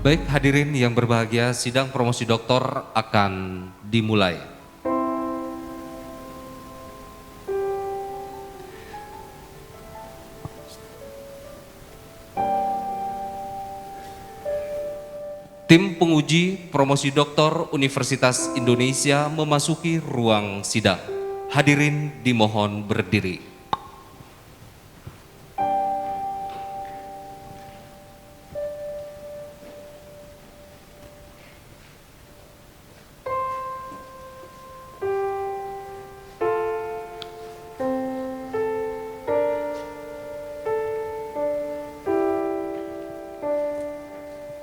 Baik hadirin yang berbahagia, sidang promosi doktor akan dimulai. Tim penguji promosi doktor Universitas Indonesia memasuki ruang sidang. Hadirin dimohon berdiri.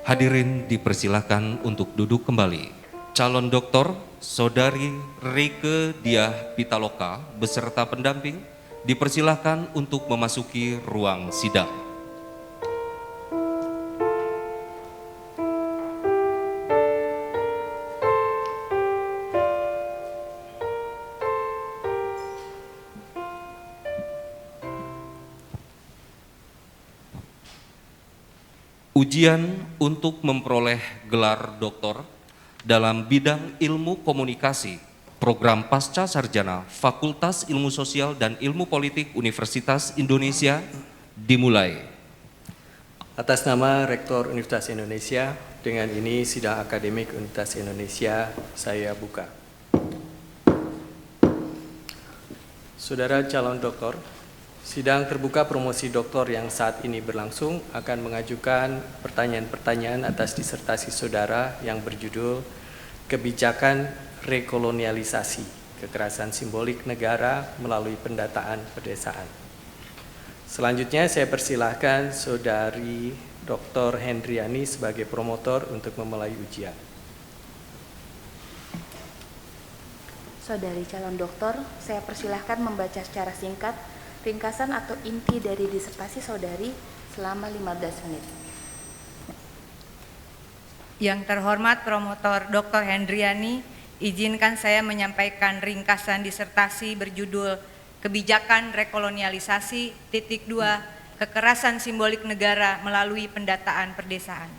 Hadirin dipersilakan untuk duduk kembali. Calon doktor Saudari Rike Diah Pitaloka beserta pendamping dipersilakan untuk memasuki ruang sidang. Ujian untuk memperoleh gelar doktor dalam bidang ilmu komunikasi, program pasca sarjana Fakultas Ilmu Sosial dan Ilmu Politik Universitas Indonesia dimulai. Atas nama Rektor Universitas Indonesia, dengan ini sidang akademik Universitas Indonesia saya buka. Saudara calon doktor, sidang terbuka promosi doktor yang saat ini berlangsung akan mengajukan pertanyaan-pertanyaan atas disertasi saudara yang berjudul Kebijakan Rekolonialisasi, Kekerasan Simbolik Negara Melalui Pendataan Pedesaan. Selanjutnya saya persilahkan Saudari Dr. Hendriani sebagai promotor untuk memulai ujian. Saudari calon doktor, saya persilahkan membaca secara singkat ringkasan atau inti dari disertasi saudari selama 15 menit. Yang terhormat promotor Dr. Hendriani, izinkan saya menyampaikan ringkasan disertasi berjudul Kebijakan Rekolonialisasi (2) Kekerasan Simbolik Negara Melalui Pendataan Perdesaan.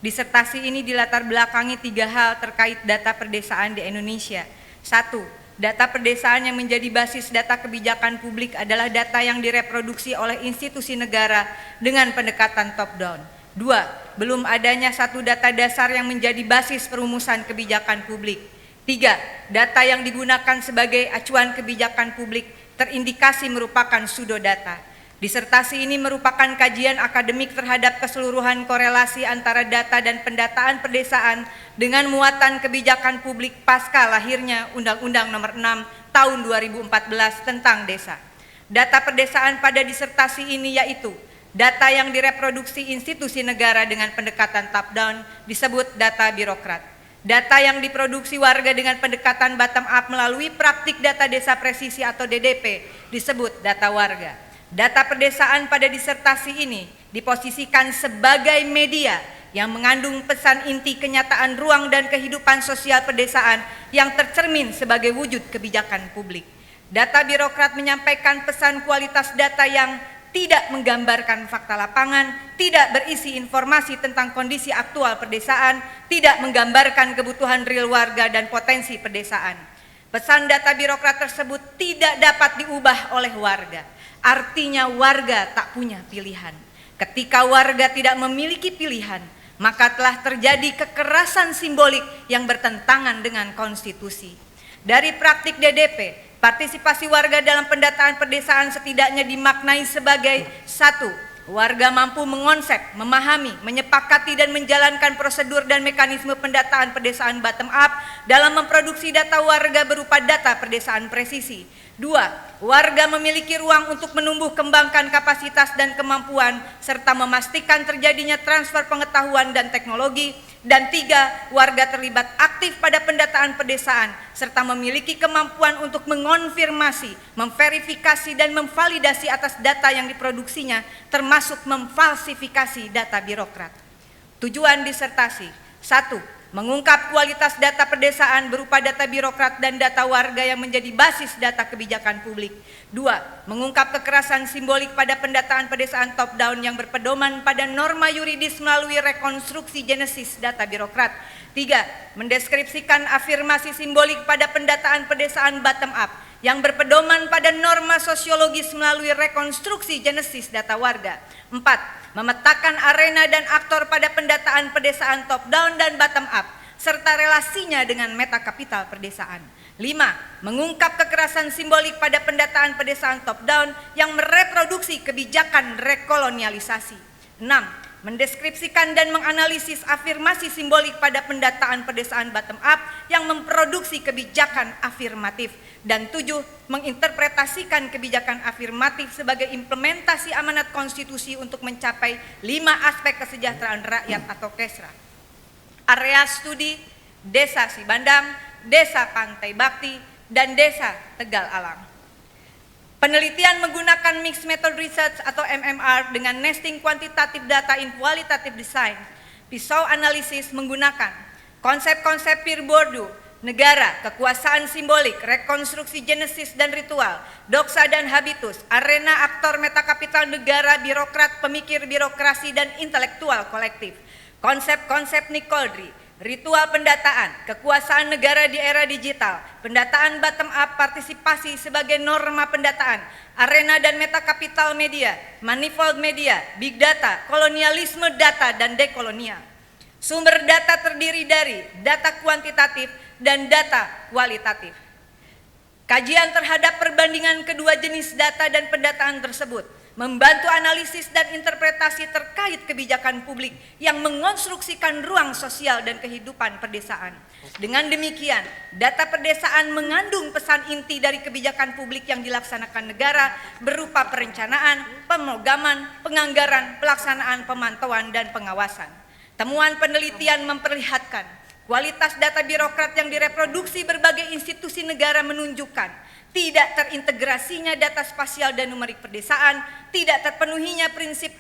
Disertasi ini dilatar belakangi 3 hal terkait data perdesaan di Indonesia. 1. Data perdesaan yang menjadi basis data kebijakan publik adalah data yang direproduksi oleh institusi negara dengan pendekatan top-down. 2. Belum adanya satu data dasar yang menjadi basis perumusan kebijakan publik. 3. Data yang digunakan sebagai acuan kebijakan publik terindikasi merupakan pseudodata. Disertasi ini merupakan kajian akademik terhadap keseluruhan korelasi antara data dan pendataan perdesaan dengan muatan kebijakan publik pasca lahirnya Undang-Undang Nomor 6 Tahun 2014 tentang Desa. Data perdesaan pada disertasi ini yaitu data yang direproduksi institusi negara dengan pendekatan top-down disebut data birokrat. Data yang diproduksi warga dengan pendekatan bottom-up melalui praktik data desa presisi atau DDP disebut data warga. Data perdesaan pada disertasi ini diposisikan sebagai media yang mengandung pesan inti kenyataan ruang dan kehidupan sosial pedesaan yang tercermin sebagai wujud kebijakan publik. Data birokrat menyampaikan pesan kualitas data yang tidak menggambarkan fakta lapangan, tidak berisi informasi tentang kondisi aktual pedesaan, tidak menggambarkan kebutuhan real warga dan potensi pedesaan. Pesan data birokrat tersebut tidak dapat diubah oleh warga. Artinya warga tak punya pilihan. Ketika warga tidak memiliki pilihan, maka telah terjadi kekerasan simbolik yang bertentangan dengan konstitusi. Dari praktik DDP, partisipasi warga dalam pendataan pedesaan setidaknya dimaknai sebagai 1. Warga mampu mengonsep, memahami, menyepakati dan menjalankan prosedur dan mekanisme pendataan pedesaan bottom up dalam memproduksi data warga berupa data pedesaan presisi. 2. Warga memiliki ruang untuk menumbuh kembangkan kapasitas dan kemampuan serta memastikan terjadinya transfer pengetahuan dan teknologi. Dan 3. Warga terlibat aktif pada pendataan pedesaan serta memiliki kemampuan untuk mengonfirmasi, memverifikasi dan memvalidasi atas data yang diproduksinya termasuk memfalsifikasi data birokrat. Tujuan disertasi: 1. mengungkap kualitas data pedesaan berupa data birokrat dan data warga yang menjadi basis data kebijakan publik. 2. Mengungkap kekerasan simbolik pada pendataan pedesaan top down yang berpedoman pada norma yuridis melalui rekonstruksi genesis data birokrat. 3. Mendeskripsikan afirmasi simbolik pada pendataan pedesaan bottom up yang berpedoman pada norma sosiologis melalui rekonstruksi genesis data warga. 4. Memetakan arena dan aktor pada pendataan pedesaan top down dan bottom up serta relasinya dengan meta kapital perdesaan. 5. Mengungkap kekerasan simbolik pada pendataan pedesaan top down yang mereproduksi kebijakan rekolonialisasi. 6. Mendeskripsikan dan menganalisis afirmasi simbolik pada pendataan pedesaan bottom up yang memproduksi kebijakan afirmatif. Dan 7. Menginterpretasikan kebijakan afirmatif sebagai implementasi amanat konstitusi untuk mencapai 5 aspek kesejahteraan rakyat atau KESRA. Area studi Desa Sibandang, Desa Pantai Bakti, dan Desa Tegal Alang. Penelitian menggunakan Mixed Method Research atau MMR dengan nesting kuantitatif data in qualitative design. Pisau analisis menggunakan konsep-konsep peer bordu, negara, kekuasaan simbolik, rekonstruksi genesis dan ritual, doksa dan habitus, arena aktor metakapital negara, birokrat, pemikir birokrasi, dan intelektual kolektif. Konsep-konsep Nicoldri, ritual pendataan, kekuasaan negara di era digital, pendataan bottom up, partisipasi sebagai norma pendataan, arena dan metakapital media, manifold media, big data, kolonialisme data, dan dekolonial. Sumber data terdiri dari data kuantitatif dan data kualitatif. Kajian terhadap perbandingan kedua jenis data dan pendataan tersebut membantu analisis dan interpretasi terkait kebijakan publik yang mengonstruksikan ruang sosial dan kehidupan pedesaan. Dengan demikian, data pedesaan mengandung pesan inti dari kebijakan publik yang dilaksanakan negara berupa perencanaan, pemrograman, penganggaran, pelaksanaan, pemantauan, dan pengawasan. Temuan penelitian memperlihatkan kualitas data birokrat yang direproduksi berbagai institusi negara menunjukkan tidak terintegrasinya data spasial dan numerik pedesaan, tidak terpenuhinya prinsip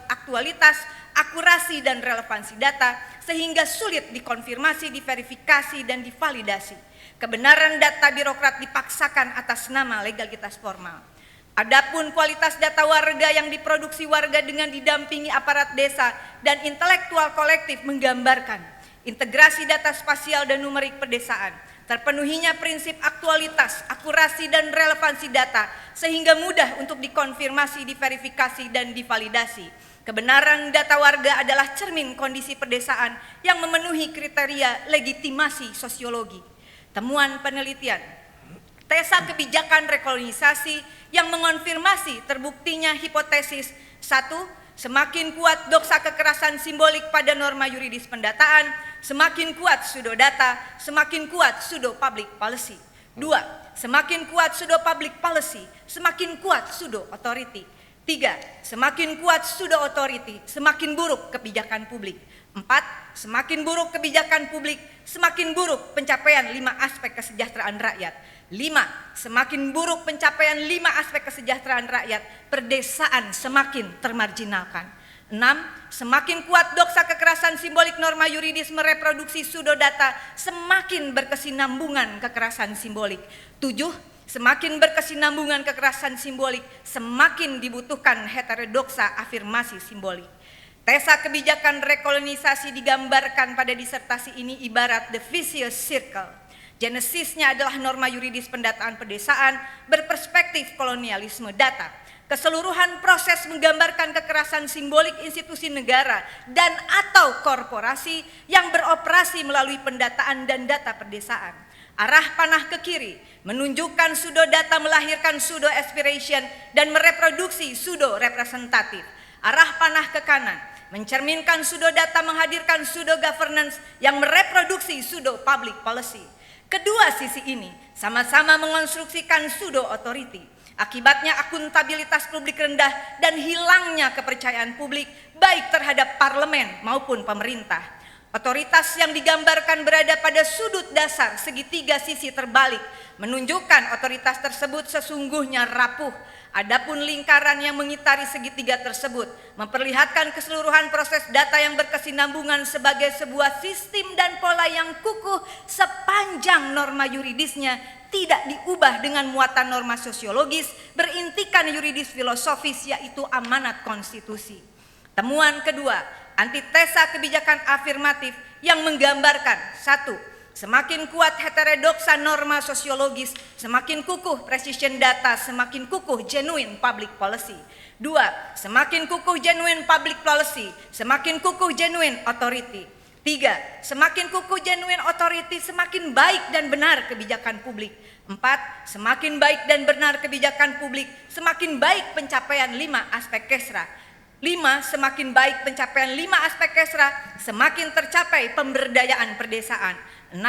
aktualitas, akurasi, dan relevansi data, sehingga sulit dikonfirmasi, diverifikasi, dan divalidasi. Kebenaran data birokrat dipaksakan atas nama legalitas formal. Adapun kualitas data warga yang diproduksi warga dengan didampingi aparat desa dan intelektual kolektif menggambarkan integrasi data spasial dan numerik pedesaan, terpenuhinya prinsip aktualitas, akurasi, dan relevansi data sehingga mudah untuk dikonfirmasi, diverifikasi, dan divalidasi. Kebenaran data warga adalah cermin kondisi pedesaan yang memenuhi kriteria legitimasi sosiologi. Temuan penelitian Tesa kebijakan rekolonisasi yang mengonfirmasi terbuktinya hipotesis 1. Semakin kuat doksa kekerasan simbolik pada norma yuridis pendataan, semakin kuat pseudodata, semakin kuat pseudo public policy. 2. Semakin kuat pseudo public policy, semakin kuat pseudo authority. 3. Semakin kuat pseudo authority, semakin buruk kebijakan publik. 4. Semakin buruk kebijakan publik, semakin buruk pencapaian 5 aspek kesejahteraan rakyat. 5. Semakin buruk pencapaian 5 aspek kesejahteraan rakyat, perdesaan semakin termarginalkan. 6. Semakin kuat doksa kekerasan simbolik norma yuridis mereproduksi pseudodata, semakin berkesinambungan kekerasan simbolik. 7. Semakin berkesinambungan kekerasan simbolik, semakin dibutuhkan heterodoksa afirmasi simbolik. Tesa kebijakan rekolonisasi digambarkan pada disertasi ini ibarat the vicious circle. Genesisnya adalah norma yuridis pendataan pedesaan berperspektif kolonialisme data. Keseluruhan proses menggambarkan kekerasan simbolik institusi negara dan atau korporasi yang beroperasi melalui pendataan dan data pedesaan. Arah panah ke kiri menunjukkan pseudo data melahirkan pseudo aspiration dan mereproduksi pseudo representatif. Arah panah ke kanan mencerminkan pseudo data menghadirkan pseudo governance yang mereproduksi pseudo public policy. Kedua sisi ini sama-sama mengonstruksikan pseudo authority. Akibatnya akuntabilitas publik rendah dan hilangnya kepercayaan publik baik terhadap parlemen maupun pemerintah. Otoritas yang digambarkan berada pada sudut dasar segitiga sisi terbalik, menunjukkan otoritas tersebut sesungguhnya rapuh. Adapun lingkaran yang mengitari segitiga tersebut memperlihatkan keseluruhan proses data yang berkesinambungan sebagai sebuah sistem dan pola yang kukuh sepanjang norma yuridisnya tidak diubah dengan muatan norma sosiologis berintikan yuridis filosofis, yaitu amanat konstitusi. Temuan kedua, antitesa kebijakan afirmatif yang menggambarkan: 1. Semakin kuat heterodoksa norma sosiologis, semakin kukuh precision data, semakin kukuh genuine public policy. 2. Semakin kukuh genuine public policy, semakin kukuh genuine authority. 3. Semakin kukuh genuine authority, semakin baik dan benar kebijakan publik. 4. Semakin baik dan benar kebijakan publik, semakin baik pencapaian 5 aspek kesra. 5. Semakin baik pencapaian 5 aspek kesra, semakin tercapai pemberdayaan perdesaan. 6.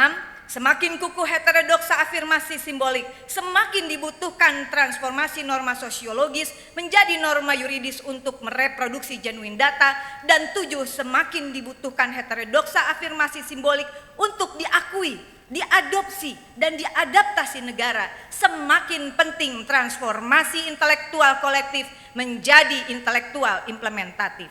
Semakin kukuh heterodoksa afirmasi simbolik, semakin dibutuhkan transformasi norma sosiologis menjadi norma yuridis untuk mereproduksi genuine data. Dan 7. Semakin dibutuhkan heterodoksa afirmasi simbolik untuk diakui, diadopsi, dan diadaptasi negara, semakin penting transformasi intelektual kolektif menjadi intelektual implementatif.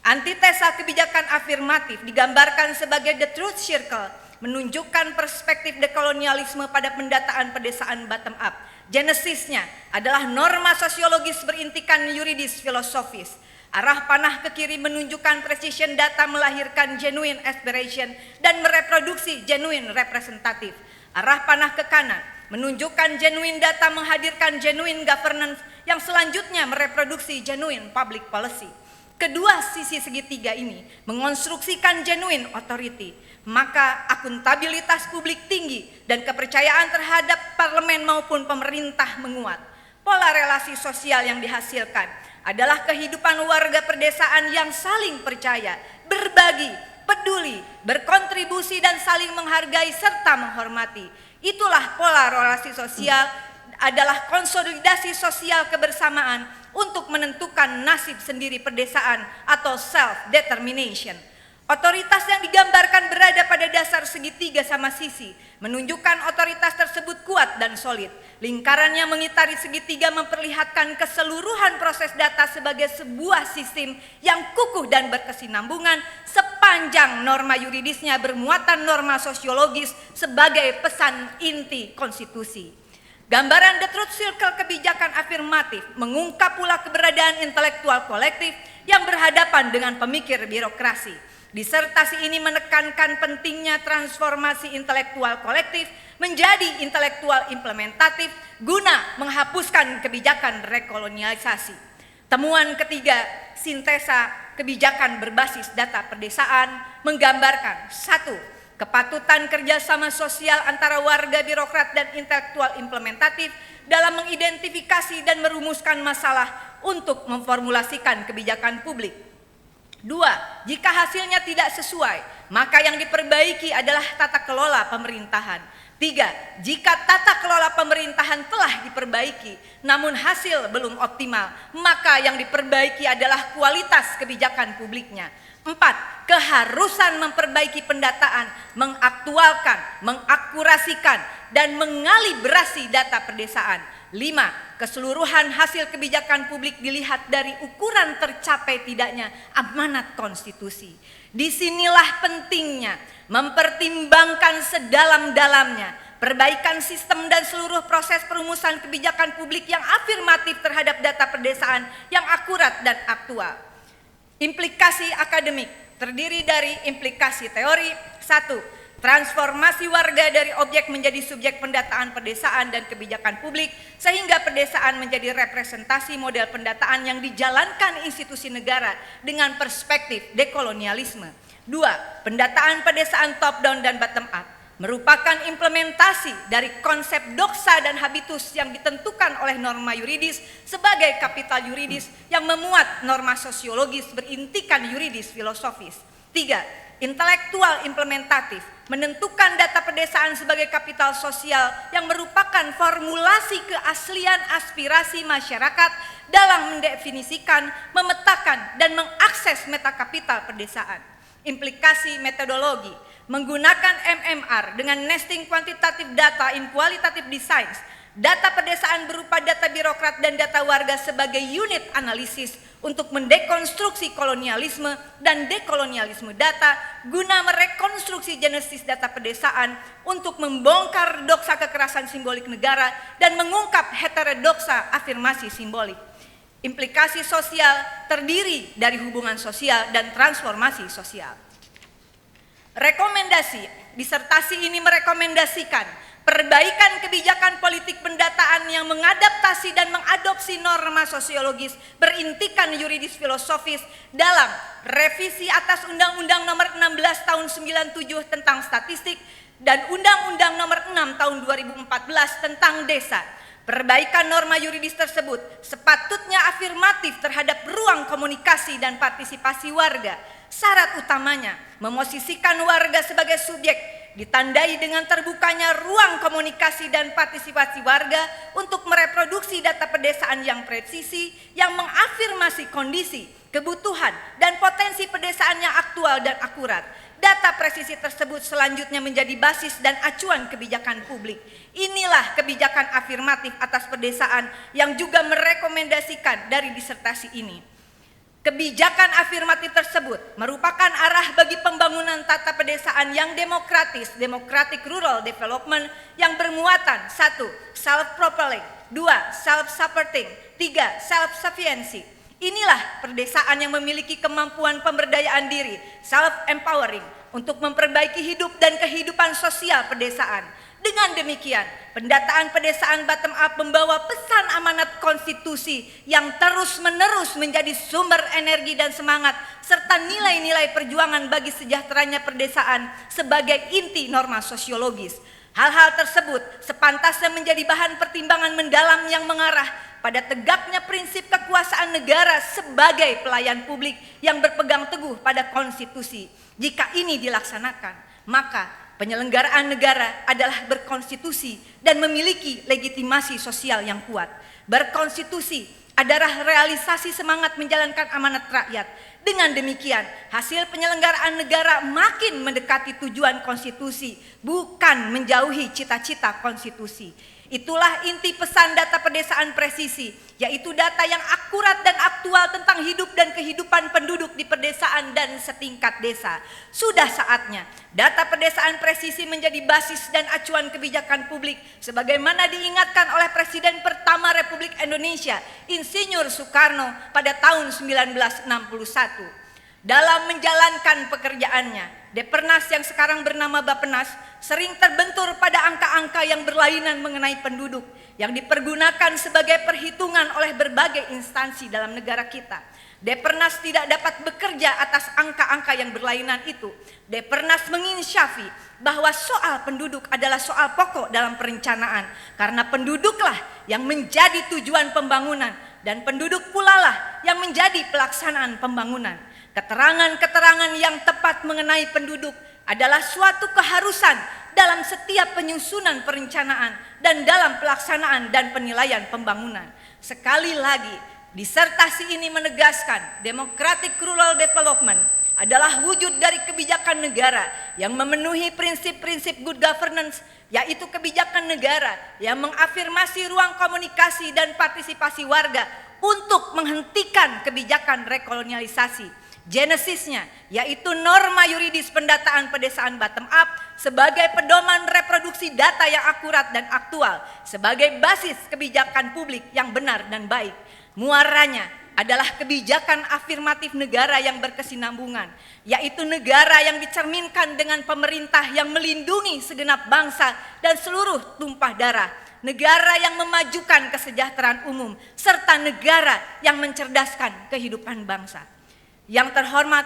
Antitesa kebijakan afirmatif digambarkan sebagai the truth circle, menunjukkan perspektif dekolonialisme pada pendataan pedesaan bottom up. Genesisnya adalah norma sosiologis berintikan yuridis filosofis. Arah panah ke kiri menunjukkan precision data melahirkan genuine aspiration dan mereproduksi genuine representatif. Arah panah ke kanan menunjukkan genuine data menghadirkan genuine governance yang selanjutnya mereproduksi genuine public policy. Kedua sisi segitiga ini mengonstruksikan genuine authority, maka akuntabilitas publik tinggi dan kepercayaan terhadap parlemen maupun pemerintah menguat. Pola relasi sosial yang dihasilkan adalah kehidupan warga pedesaan yang saling percaya, berbagi, peduli, berkontribusi, dan saling menghargai serta menghormati. Itulah pola relasi sosial, adalah konsolidasi sosial kebersamaan untuk menentukan nasib sendiri pedesaan atau self-determination. Otoritas yang digambarkan berada pada dasar segitiga sama sisi, menunjukkan otoritas tersebut kuat dan solid. Lingkaran yang mengitari segitiga memperlihatkan keseluruhan proses data sebagai sebuah sistem yang kukuh dan berkesinambungan sepanjang norma yuridisnya bermuatan norma sosiologis sebagai pesan inti konstitusi. Gambaran the truth circle kebijakan afirmatif mengungkap pula keberadaan intelektual kolektif yang berhadapan dengan pemikir birokrasi. Disertasi ini menekankan pentingnya transformasi intelektual kolektif menjadi intelektual implementatif guna menghapuskan kebijakan rekolonialisasi. Temuan ketiga, sintesa kebijakan berbasis data pedesaan menggambarkan: 1. Kepatutan kerjasama sosial antara warga birokrat dan intelektual implementatif dalam mengidentifikasi dan merumuskan masalah untuk memformulasikan kebijakan publik. 2. Jika hasilnya tidak sesuai, maka yang diperbaiki adalah tata kelola pemerintahan. 3. Jika tata kelola pemerintahan telah diperbaiki, namun hasil belum optimal, maka yang diperbaiki adalah kualitas kebijakan publiknya. 4. Keharusan memperbaiki pendataan, mengaktualkan, mengakurasikan, dan mengalibrasi data pedesaan. 5. Keseluruhan hasil kebijakan publik dilihat dari ukuran tercapai tidaknya amanat konstitusi. Disinilah pentingnya mempertimbangkan sedalam-dalamnya perbaikan sistem dan seluruh proses perumusan kebijakan publik yang afirmatif terhadap data pedesaan yang akurat dan aktual. Implikasi akademik terdiri dari implikasi teori. 1. Transformasi warga dari objek menjadi subjek pendataan pedesaan dan kebijakan publik sehingga pedesaan menjadi representasi model pendataan yang dijalankan institusi negara dengan perspektif dekolonialisme. 2. Pendataan pedesaan top down dan bottom up merupakan implementasi dari konsep doksa dan habitus yang ditentukan oleh norma yuridis sebagai kapital yuridis yang memuat norma sosiologis berintikan yuridis filosofis. 3. Intelektual implementatif menentukan data pedesaan sebagai kapital sosial yang merupakan formulasi keaslian aspirasi masyarakat dalam mendefinisikan, memetakan, dan mengakses metakapital pedesaan. Implikasi metodologi, menggunakan MMR dengan nesting quantitative data in qualitative designs, data pedesaan berupa data birokrat dan data warga sebagai unit analisis untuk mendekonstruksi kolonialisme dan dekolonialisme data guna merekonstruksi genesis data pedesaan untuk membongkar doksa kekerasan simbolik negara dan mengungkap heterodoksa afirmasi simbolik. Implikasi sosial terdiri dari hubungan sosial dan transformasi sosial. Rekomendasi disertasi ini merekomendasikan perbaikan kebijakan politik pendataan yang mengadaptasi dan mengadopsi norma sosiologis berintikan yuridis filosofis dalam revisi atas Undang-Undang Nomor 16 Tahun 97 tentang Statistik dan Undang-Undang Nomor 6 Tahun 2014 tentang Desa. Perbaikan norma yuridis tersebut sepatutnya afirmatif terhadap ruang komunikasi dan partisipasi warga. Syarat utamanya memosisikan warga sebagai subjek, ditandai dengan terbukanya ruang komunikasi dan partisipasi warga untuk mereproduksi data pedesaan yang presisi, yang mengafirmasi kondisi, kebutuhan, dan potensi pedesaan yang aktual dan akurat. Data presisi tersebut selanjutnya menjadi basis dan acuan kebijakan publik. Inilah kebijakan afirmatif atas pedesaan yang juga merekomendasikan dari disertasi ini. Kebijakan afirmatif tersebut merupakan arah bagi pembangunan tata pedesaan yang demokratis, democratic rural development yang bermuatan 1. Self-propelling, 2. Self-supporting, 3. Self-sufficiency. Inilah perdesaan yang memiliki kemampuan pemberdayaan diri, self-empowering, untuk memperbaiki hidup dan kehidupan sosial pedesaan. Dengan demikian, pendataan pedesaan bottom up membawa pesan amanat konstitusi yang terus-menerus menjadi sumber energi dan semangat serta nilai-nilai perjuangan bagi sejahteranya pedesaan sebagai inti norma sosiologis. Hal-hal tersebut sepantasnya menjadi bahan pertimbangan mendalam yang mengarah pada tegaknya prinsip kekuasaan negara sebagai pelayan publik yang berpegang teguh pada konstitusi. Jika ini dilaksanakan, maka penyelenggaraan negara adalah berkonstitusi dan memiliki legitimasi sosial yang kuat. Berkonstitusi adalah realisasi semangat menjalankan amanat rakyat. Dengan demikian, hasil penyelenggaraan negara makin mendekati tujuan konstitusi, bukan menjauhi cita-cita konstitusi. Itulah inti pesan data pedesaan presisi, yaitu data yang akurat dan aktual tentang hidup dan kehidupan penduduk di pedesaan dan setingkat desa. Sudah saatnya data pedesaan presisi menjadi basis dan acuan kebijakan publik sebagaimana diingatkan oleh Presiden pertama Republik Indonesia, Insinyur Soekarno pada tahun 1961. Dalam menjalankan pekerjaannya, Depernas yang sekarang bernama Bappenas sering terbentur pada angka-angka yang berlainan mengenai penduduk yang dipergunakan sebagai perhitungan oleh berbagai instansi dalam negara kita. Depernas tidak dapat bekerja atas angka-angka yang berlainan itu. Depernas menginsyafi bahwa soal penduduk adalah soal pokok dalam perencanaan, karena penduduklah yang menjadi tujuan pembangunan dan penduduk pula lah yang menjadi pelaksanaan pembangunan. Keterangan-keterangan yang tepat mengenai penduduk adalah suatu keharusan dalam setiap penyusunan perencanaan dan dalam pelaksanaan dan penilaian pembangunan. Sekali lagi, disertasi ini menegaskan Democratic Rural Development adalah wujud dari kebijakan negara yang memenuhi prinsip-prinsip good governance, yaitu kebijakan negara yang mengafirmasi ruang komunikasi dan partisipasi warga untuk menghentikan kebijakan rekolonialisasi. Genesisnya yaitu norma yuridis pendataan pedesaan bottom up sebagai pedoman reproduksi data yang akurat dan aktual sebagai basis kebijakan publik yang benar dan baik. Muaranya adalah kebijakan afirmatif negara yang berkesinambungan, yaitu negara yang dicerminkan dengan pemerintah yang melindungi segenap bangsa dan seluruh tumpah darah, negara yang memajukan kesejahteraan umum, serta negara yang mencerdaskan kehidupan bangsa. Yang terhormat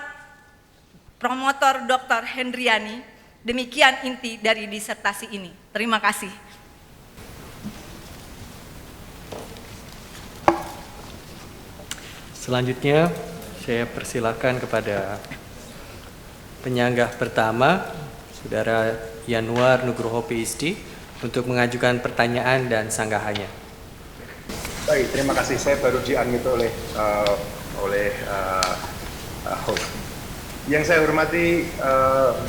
Promotor Dr. Hendriani, demikian inti dari disertasi ini. Terima kasih. Selanjutnya saya persilakan kepada penyanggah pertama, Saudara Yanuar Nugroho PhD, untuk mengajukan pertanyaan dan sanggahannya. Baik, terima kasih. Saya baru di-unmute oleh host. Yang saya hormati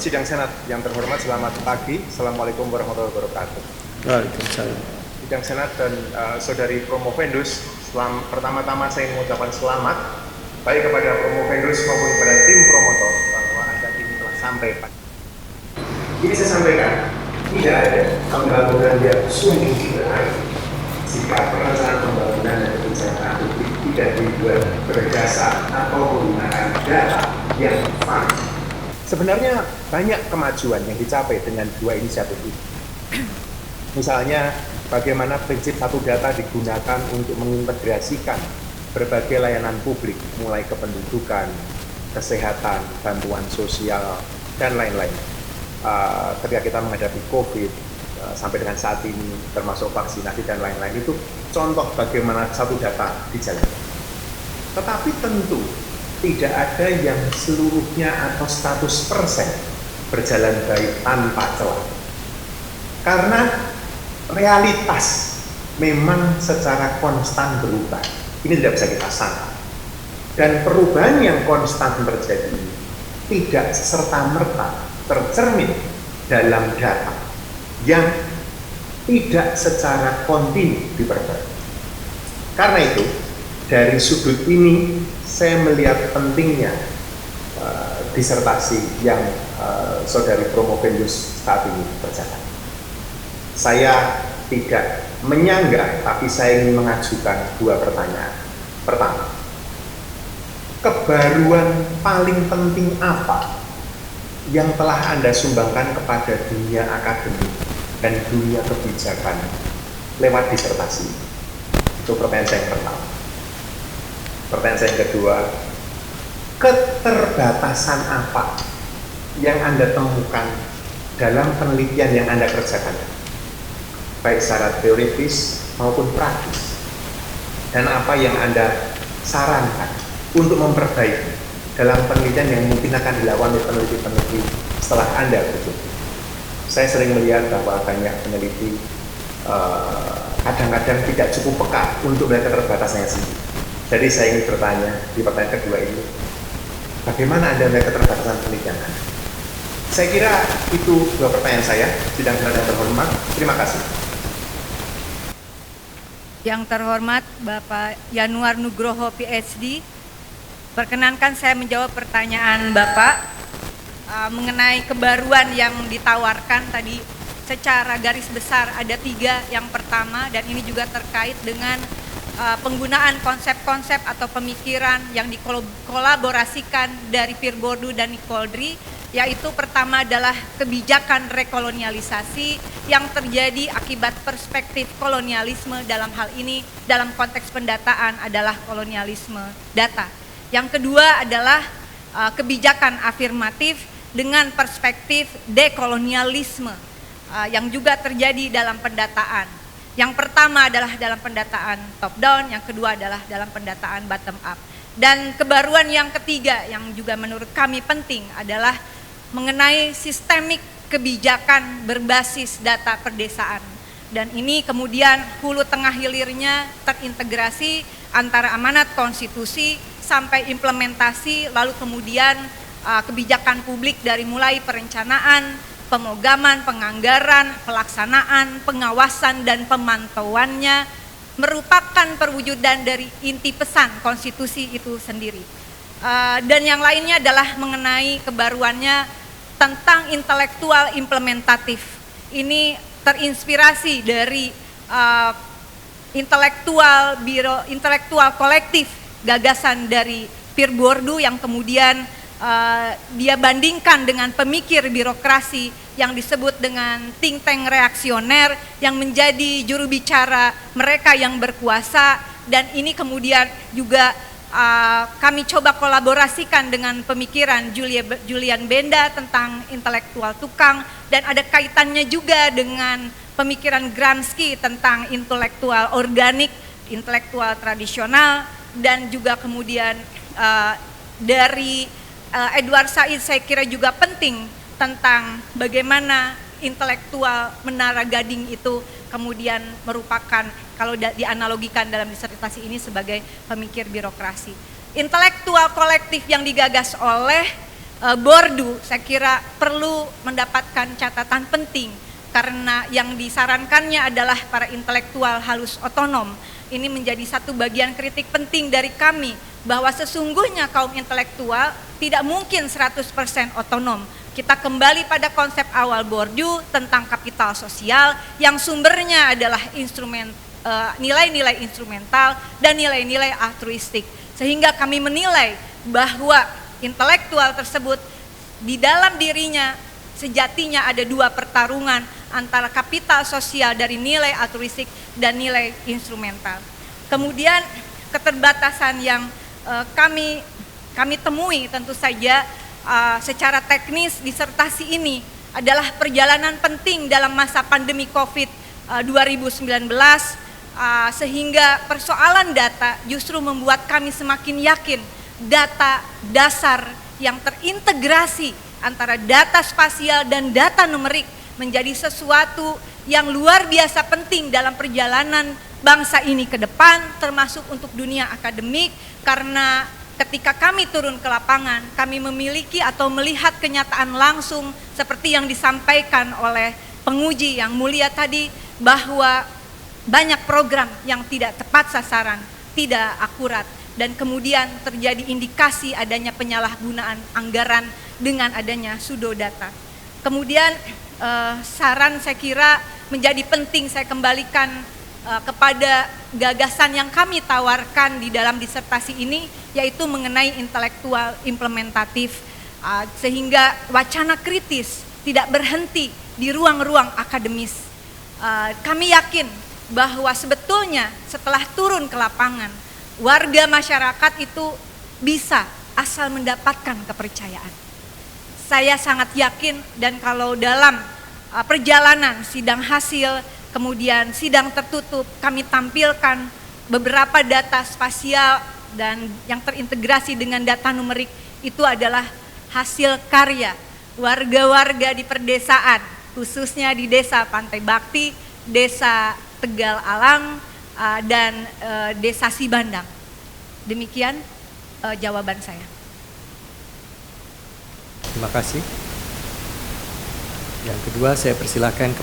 sidang Senat yang terhormat, selamat pagi. Assalamualaikum warahmatullahi wabarakatuh. Waalaikumsalam. Sidang Senat dan Saudari Promovendus, pertama-tama saya mengucapkan selamat baik kepada Promovendus maupun kepada tim promotor bahwa acara ini telah sampai pagi. Ini saya sampaikan, tidak ada pembangunan yang sungguh sederhana jika perencanaan pembangunan dan kebijakan publik tidak dibuat berdasar atau menggunakan data yang valid. Sebenarnya banyak kemajuan yang dicapai dengan dua inisiatif ini. Misalnya, bagaimana prinsip satu data digunakan untuk mengintegrasikan berbagai layanan publik, mulai kependudukan, kesehatan, bantuan sosial, dan lain-lain. Ketika kita menghadapi COVID, sampai dengan saat ini, termasuk vaksinasi dan lain-lain, itu contoh bagaimana satu data dijalankan. Tetapi tentu tidak ada yang seluruhnya atau 100% berjalan baik tanpa celah. Karena realitas memang secara konstan berubah. Ini tidak bisa kita sangka. Dan perubahan yang konstan terjadi ini tidak serta-merta tercermin dalam data yang tidak secara kontinu diperbaiki. Karena itu, dari sudut ini saya melihat pentingnya disertasi yang Saudari Promovendus saat ini berjalan. Saya tidak menyanggah, tapi saya ingin mengajukan dua pertanyaan. Pertama, kebaruan paling penting apa yang telah Anda sumbangkan kepada dunia akademik dan dunia kebijakan lewat disertasi? Itu pertanyaan saya yang pertama. Pertanyaan saya yang kedua, keterbatasan apa yang Anda temukan dalam penelitian yang Anda kerjakan, baik secara teoritis maupun praktis, dan apa yang Anda sarankan untuk memperbaiki dalam penelitian yang mungkin akan dilakukan oleh peneliti-peneliti setelah Anda bekerja. Saya sering melihat bahwa banyak peneliti kadang-kadang tidak cukup peka untuk melihat keterbatasannya sendiri. Jadi saya ingin bertanya di pertanyaan kedua ini, bagaimana Anda melihat keterbatasan penelitian Anda? Saya kira itu dua pertanyaan saya. Sidang Senat yang terhormat, terima kasih. Yang terhormat Bapak Yanuar Nugroho PhD, perkenankan saya menjawab pertanyaan Bapak mengenai kebaruan yang ditawarkan tadi. Secara garis besar ada 3. Yang pertama, dan ini juga terkait dengan penggunaan konsep-konsep atau pemikiran yang dikolaborasikan dari Pierre Bourdieu dan Nicoldry, yaitu pertama adalah kebijakan rekolonialisasi yang terjadi akibat perspektif kolonialisme, dalam hal ini dalam konteks pendataan adalah kolonialisme data. Yang kedua adalah kebijakan afirmatif dengan perspektif dekolonialisme yang juga terjadi dalam pendataan. Yang pertama adalah dalam pendataan top down, yang kedua adalah dalam pendataan bottom up. Dan kebaruan yang ketiga yang juga menurut kami penting adalah mengenai sistemik kebijakan berbasis data perdesaan. Dan ini kemudian hulu tengah hilirnya terintegrasi antara amanat konstitusi sampai implementasi, lalu kemudian kebijakan publik dari mulai perencanaan, pemogaman, penganggaran, pelaksanaan, pengawasan, dan pemantauannya merupakan perwujudan dari inti pesan konstitusi itu sendiri. Dan yang lainnya adalah mengenai kebaruannya tentang intelektual implementatif. Ini terinspirasi dari intelektual kolektif gagasan dari Pierre Bourdieu yang kemudian dia bandingkan dengan pemikir birokrasi yang disebut dengan think tank reaksioner yang menjadi juru bicara mereka yang berkuasa. Dan ini kemudian juga kami coba kolaborasikan dengan pemikiran Julian Benda tentang intelektual tukang, dan ada kaitannya juga dengan pemikiran Gramsci tentang intelektual organik, intelektual tradisional, dan juga kemudian dari Edward Said saya kira juga penting tentang bagaimana intelektual Menara Gading itu kemudian merupakan, kalau dianalogikan dalam disertasi ini, sebagai pemikir birokrasi. Intelektual kolektif yang digagas oleh Bordu saya kira perlu mendapatkan catatan penting karena yang disarankannya adalah para intelektual harus otonom. Ini menjadi satu bagian kritik penting dari kami bahwa sesungguhnya kaum intelektual tidak mungkin 100% otonom. Kita kembali pada konsep awal Bordu tentang kapital sosial yang sumbernya adalah nilai-nilai instrumental dan nilai-nilai altruistik. Sehingga kami menilai bahwa intelektual tersebut di dalam dirinya sejatinya ada dua pertarungan antara kapital sosial dari nilai altruistik dan nilai instrumental. Kemudian keterbatasan yang kami temui tentu saja secara teknis disertasi ini adalah perjalanan penting dalam masa pandemi COVID 2019 sehingga persoalan data justru membuat kami semakin yakin data dasar yang terintegrasi antara data spasial dan data numerik menjadi sesuatu yang luar biasa penting dalam perjalanan bangsa ini ke depan, termasuk untuk dunia akademik, karena ketika kami turun ke lapangan, kami memiliki atau melihat kenyataan langsung seperti yang disampaikan oleh penguji yang mulia tadi, bahwa banyak program yang tidak tepat sasaran, tidak akurat, dan kemudian terjadi indikasi adanya penyalahgunaan anggaran dengan adanya pseudodata. Kemudian saran saya kira menjadi penting saya kembalikan kepada gagasan yang kami tawarkan di dalam disertasi ini, yaitu mengenai intelektual implementatif, sehingga wacana kritis tidak berhenti di ruang-ruang akademis. Kami yakin bahwa sebetulnya setelah turun ke lapangan, warga masyarakat itu bisa asal mendapatkan kepercayaan. Saya sangat yakin, dan kalau dalam perjalanan sidang hasil, kemudian sidang tertutup, kami tampilkan beberapa data spasial dan yang terintegrasi dengan data numerik, itu adalah hasil karya warga-warga di perdesaan, khususnya di Desa Pantai Bakti, Desa Tegal Alang, dan Desa Sibandang. Demikian jawaban saya. Terima kasih. Yang kedua saya persilahkan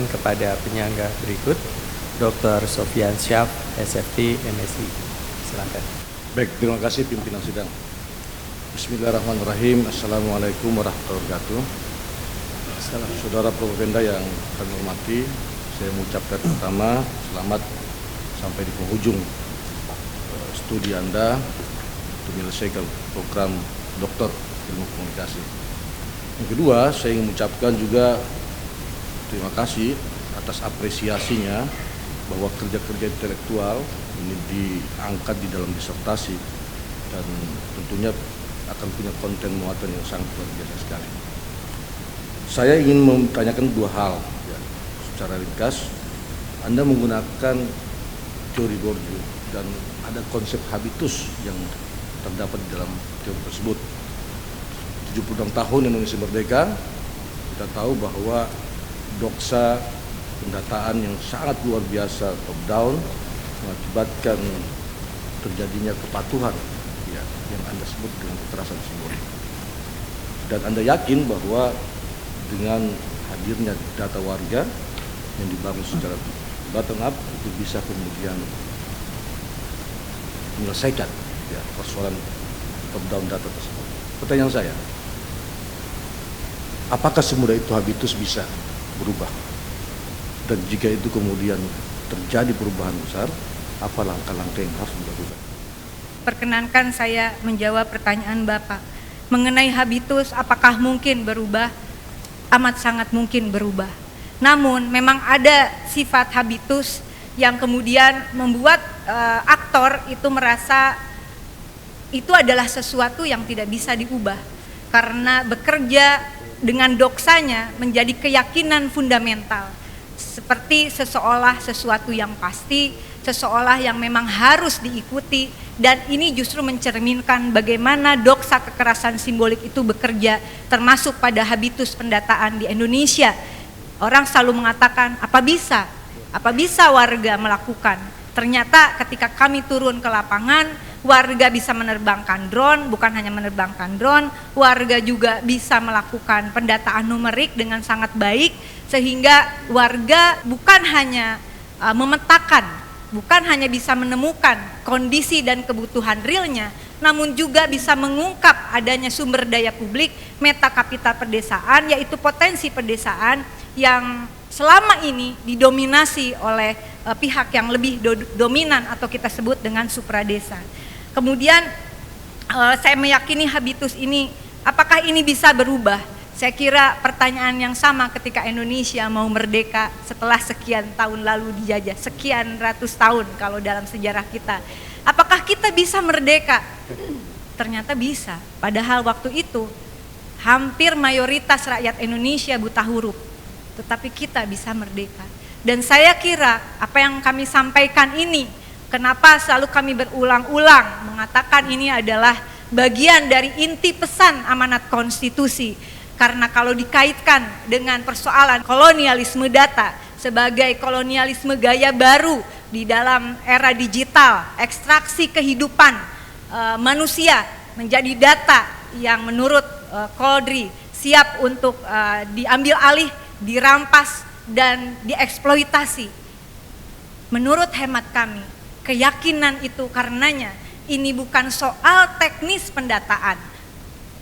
kepada penyangga berikut, Dr. Sofian Syaf, SFT, MSI. Silakan. Baik, terima kasih pimpinan sidang. Bismillahirrahmanirrahim. Assalamualaikum warahmatullahi wabarakatuh. Saudara Propenda yang kami hormati, saya mengucapkan pertama selamat sampai di penghujung studi Anda untuk menyelesaikan program Doktor Ilmu Komunikasi. Yang kedua, saya ingin mengucapkan juga terima kasih atas apresiasinya bahwa kerja-kerja intelektual ini diangkat di dalam disertasi dan tentunya akan punya konten muatan yang sangat luar biasa sekali. Saya ingin menanyakan dua hal ya, secara ringkas. Anda menggunakan teori Bourdieu dan ada konsep habitus yang terdapat di dalam teori tersebut. 76 tahun Indonesia merdeka, kita tahu bahwa doksa pendataan yang sangat luar biasa top down mengakibatkan terjadinya kepatuhan ya, yang Anda sebut dengan kekerasan simbolik. Dan Anda yakin bahwa dengan hadirnya data warga yang dibangun secara bottom up itu bisa kemudian menyelesaikan ya, persoalan top down data tersebut. Pertanyaan saya, apakah semudah itu habitus bisa berubah? Dan jika itu kemudian terjadi perubahan besar, apa langkah-langkah yang harus dilakukan? Perkenankan saya menjawab pertanyaan Bapak. Mengenai habitus, apakah mungkin berubah? Amat sangat mungkin berubah. Namun memang ada sifat habitus yang kemudian membuat aktor itu merasa itu adalah sesuatu yang tidak bisa diubah. Karena bekerja dengan doksanya menjadi keyakinan fundamental. Seperti seseolah sesuatu yang pasti, seseolah yang memang harus diikuti, dan ini justru mencerminkan bagaimana doksa kekerasan simbolik itu bekerja, termasuk pada habitus pendataan di Indonesia. Orang selalu mengatakan, apa bisa warga melakukan? Ternyata ketika kami turun ke lapangan, warga bisa menerbangkan drone, bukan hanya menerbangkan drone, warga juga bisa melakukan pendataan numerik dengan sangat baik, sehingga warga bukan hanya memetakan, bukan hanya bisa menemukan kondisi dan kebutuhan realnya, namun juga bisa mengungkap adanya sumber daya publik, meta kapital pedesaan, yaitu potensi pedesaan yang selama ini didominasi oleh pihak yang lebih dominan atau kita sebut dengan supradesa. Kemudian saya meyakini habitus ini, apakah ini bisa berubah? Saya kira pertanyaan yang sama ketika Indonesia mau merdeka setelah sekian tahun lalu dijajah, sekian ratus tahun kalau dalam sejarah kita. Apakah kita bisa merdeka? Ternyata bisa, padahal waktu itu hampir mayoritas rakyat Indonesia buta huruf, tetapi kita bisa merdeka. Dan saya kira apa yang kami sampaikan ini, kenapa selalu kami berulang-ulang mengatakan ini adalah bagian dari inti pesan amanat konstitusi. Karena kalau dikaitkan dengan persoalan kolonialisme data sebagai kolonialisme gaya baru di dalam era digital, ekstraksi kehidupan manusia menjadi data yang menurut Quadri siap untuk diambil alih, dirampas, dan dieksploitasi. Menurut hemat kami, keyakinan itu karenanya ini bukan soal teknis pendataan.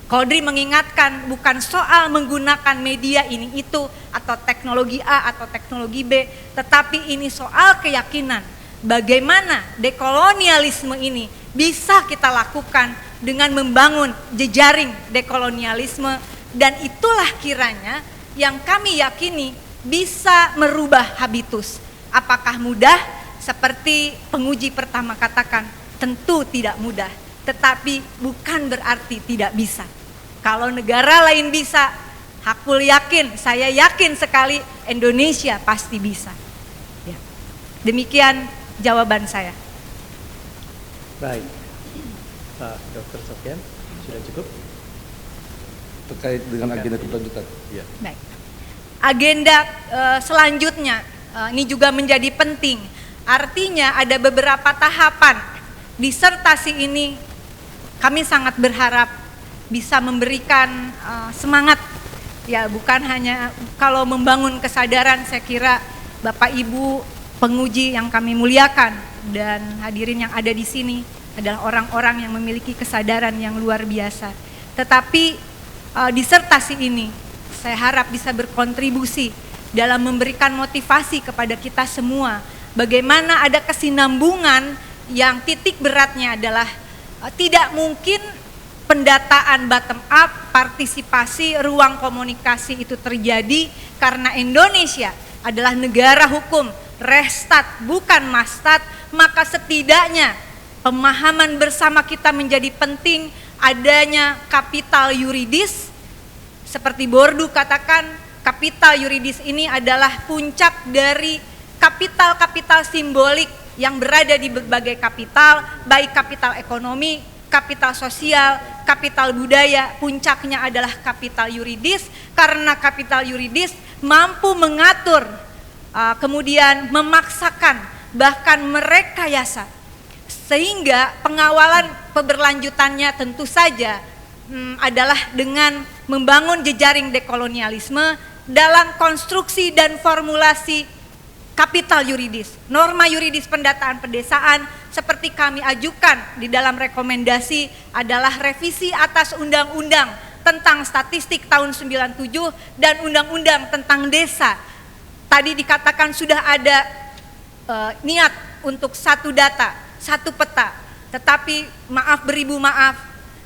Quadri mengingatkan bukan soal menggunakan media ini itu atau teknologi A atau teknologi B, tetapi ini soal keyakinan bagaimana dekolonialisme ini bisa kita lakukan dengan membangun jejaring dekolonialisme, dan itulah kiranya yang kami yakini bisa merubah habitus. Apakah mudah? Seperti penguji pertama katakan, tentu tidak mudah, tetapi bukan berarti tidak bisa. Kalau negara lain bisa, Hakul yakin, saya yakin sekali Indonesia pasti bisa. Ya. Demikian jawaban saya. Baik, Pak Dr. Sofyan, sudah cukup? Terkait dengan agenda keberlanjutan. Ya. Baik. Agenda selanjutnya ini juga menjadi penting. Artinya ada beberapa tahapan disertasi ini, kami sangat berharap bisa memberikan semangat. Ya, bukan hanya kalau membangun kesadaran, saya kira Bapak Ibu penguji yang kami muliakan dan hadirin yang ada di sini adalah orang-orang yang memiliki kesadaran yang luar biasa. Tetapi disertasi ini saya harap bisa berkontribusi dalam memberikan motivasi kepada kita semua. Bagaimana ada kesinambungan yang titik beratnya adalah tidak mungkin pendataan bottom up, partisipasi, ruang komunikasi itu terjadi karena Indonesia adalah negara hukum, restat bukan mastat, maka setidaknya pemahaman bersama kita menjadi penting adanya kapital yuridis. Seperti Bordu katakan, kapital yuridis ini adalah puncak dari kapital-kapital simbolik yang berada di berbagai kapital, baik kapital ekonomi, kapital sosial, kapital budaya, puncaknya adalah kapital yuridis, karena kapital yuridis mampu mengatur, kemudian memaksakan, bahkan merekayasa, sehingga pengawalan keberlanjutannya tentu saja adalah dengan membangun jejaring dekolonialisme dalam konstruksi dan formulasi kapital yuridis. Norma yuridis pendataan pedesaan seperti kami ajukan di dalam rekomendasi adalah revisi atas undang-undang tentang statistik tahun 97 dan undang-undang tentang desa. Tadi dikatakan sudah ada niat untuk satu data, satu peta, tetapi maaf beribu maaf,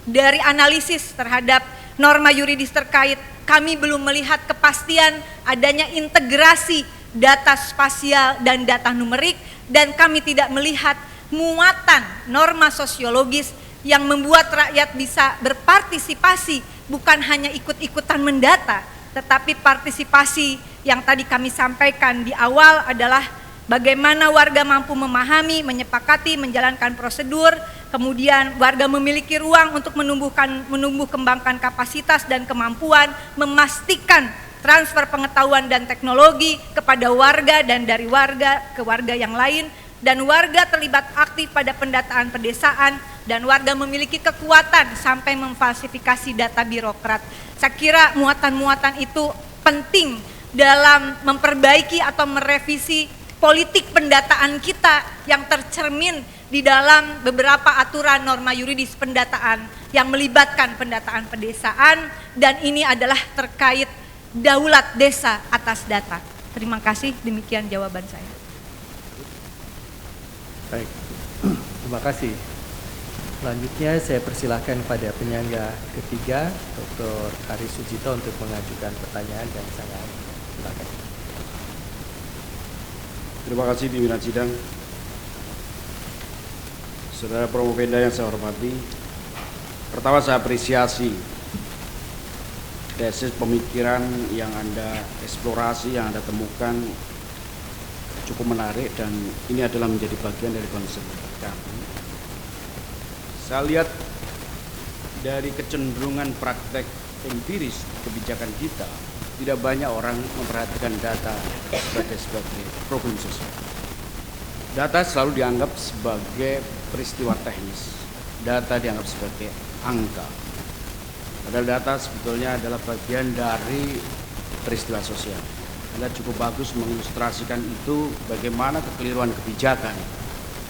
dari analisis terhadap norma yuridis terkait, kami belum melihat kepastian adanya integrasi data spasial dan data numerik, dan kami tidak melihat muatan norma sosiologis yang membuat rakyat bisa berpartisipasi, bukan hanya ikut-ikutan mendata, tetapi partisipasi yang tadi kami sampaikan di awal adalah bagaimana warga mampu memahami, menyepakati, menjalankan prosedur, kemudian warga memiliki ruang untuk menumbuh kembangkan kapasitas dan kemampuan, memastikan transfer pengetahuan dan teknologi kepada warga dan dari warga ke warga yang lain, dan warga terlibat aktif pada pendataan pedesaan, dan warga memiliki kekuatan sampai memfalsifikasi data birokrat. Saya kira muatan-muatan itu penting dalam memperbaiki atau merevisi politik pendataan kita yang tercermin di dalam beberapa aturan norma yuridis pendataan yang melibatkan pendataan pedesaan, dan ini adalah terkait daulat desa atas data. Terima kasih, demikian jawaban saya. Baik, terima kasih. Selanjutnya saya persilahkan pada penyangga ketiga, Dr. Aris Sujito, untuk mengajukan pertanyaan dan sangat silakan. Terima kasih pimpinan sidang. Saudara Promovenda yang saya hormati, pertama saya apresiasi tesis pemikiran yang Anda eksplorasi, yang Anda temukan cukup menarik, dan ini adalah menjadi bagian dari konsep kami. Saya lihat dari kecenderungan praktek empiris kebijakan kita, tidak banyak orang memperhatikan data sebagai problem sosial. Data selalu dianggap sebagai peristiwa teknis, data dianggap sebagai angka. Padahal data sebetulnya adalah bagian dari peristiwa sosial. Anda cukup bagus mengilustrasikan itu, bagaimana kekeliruan kebijakan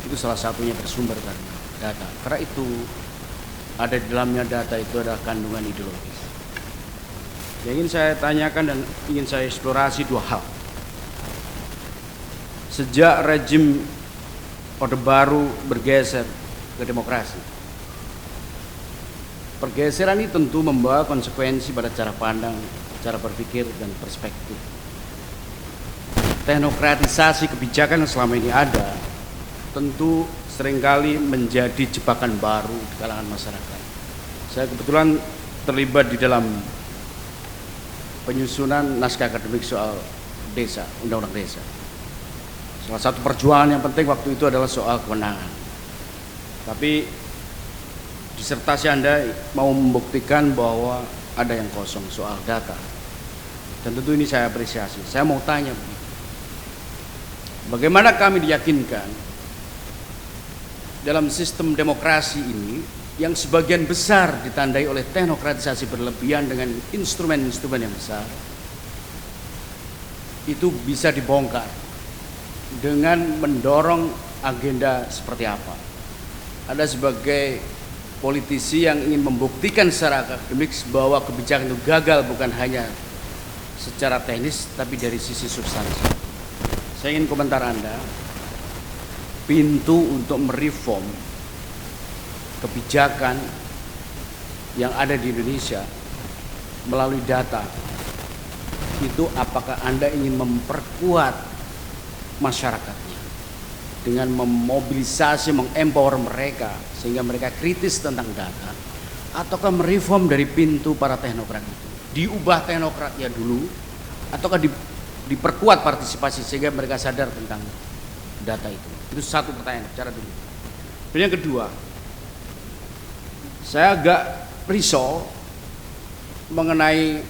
itu salah satunya bersumber dari data. Karena itu ada di dalamnya data itu adalah kandungan ideologis. Yang ingin saya tanyakan dan ingin saya eksplorasi dua hal. Sejak rejim Orde Baru bergeser ke demokrasi, pergeseran ini tentu membawa konsekuensi pada cara pandang, cara berpikir, dan perspektif. Teknokratisasi kebijakan yang selama ini ada tentu seringkali menjadi jebakan baru di kalangan masyarakat. Saya kebetulan terlibat di dalam penyusunan naskah akademik soal desa, undang-undang desa. Salah satu perjuangan yang penting waktu itu adalah soal kewenangan. Tapi disertasi Anda mau membuktikan bahwa ada yang kosong soal data. Dan tentu ini saya apresiasi. Saya mau tanya begini. Bagaimana kami diyakinkan dalam sistem demokrasi ini yang sebagian besar ditandai oleh teknokratisasi berlebihan dengan instrumen-instrumen yang besar, itu bisa dibongkar dengan mendorong agenda seperti apa? Ada sebagai politisi yang ingin membuktikan secara akademik bahwa kebijakan itu gagal bukan hanya secara teknis tapi dari sisi substansi. Saya ingin komentar Anda. Pintu untuk mereform kebijakan yang ada di Indonesia melalui data itu, apakah Anda ingin memperkuat masyarakatnya dengan memobilisasi, mengempower mereka sehingga mereka kritis tentang data, ataukah mereform dari pintu para teknokrat itu, diubah teknokratnya dulu, ataukah diperkuat partisipasi sehingga mereka sadar tentang data itu? Itu satu pertanyaan cara dulu. Dan yang kedua, saya agak risau mengenai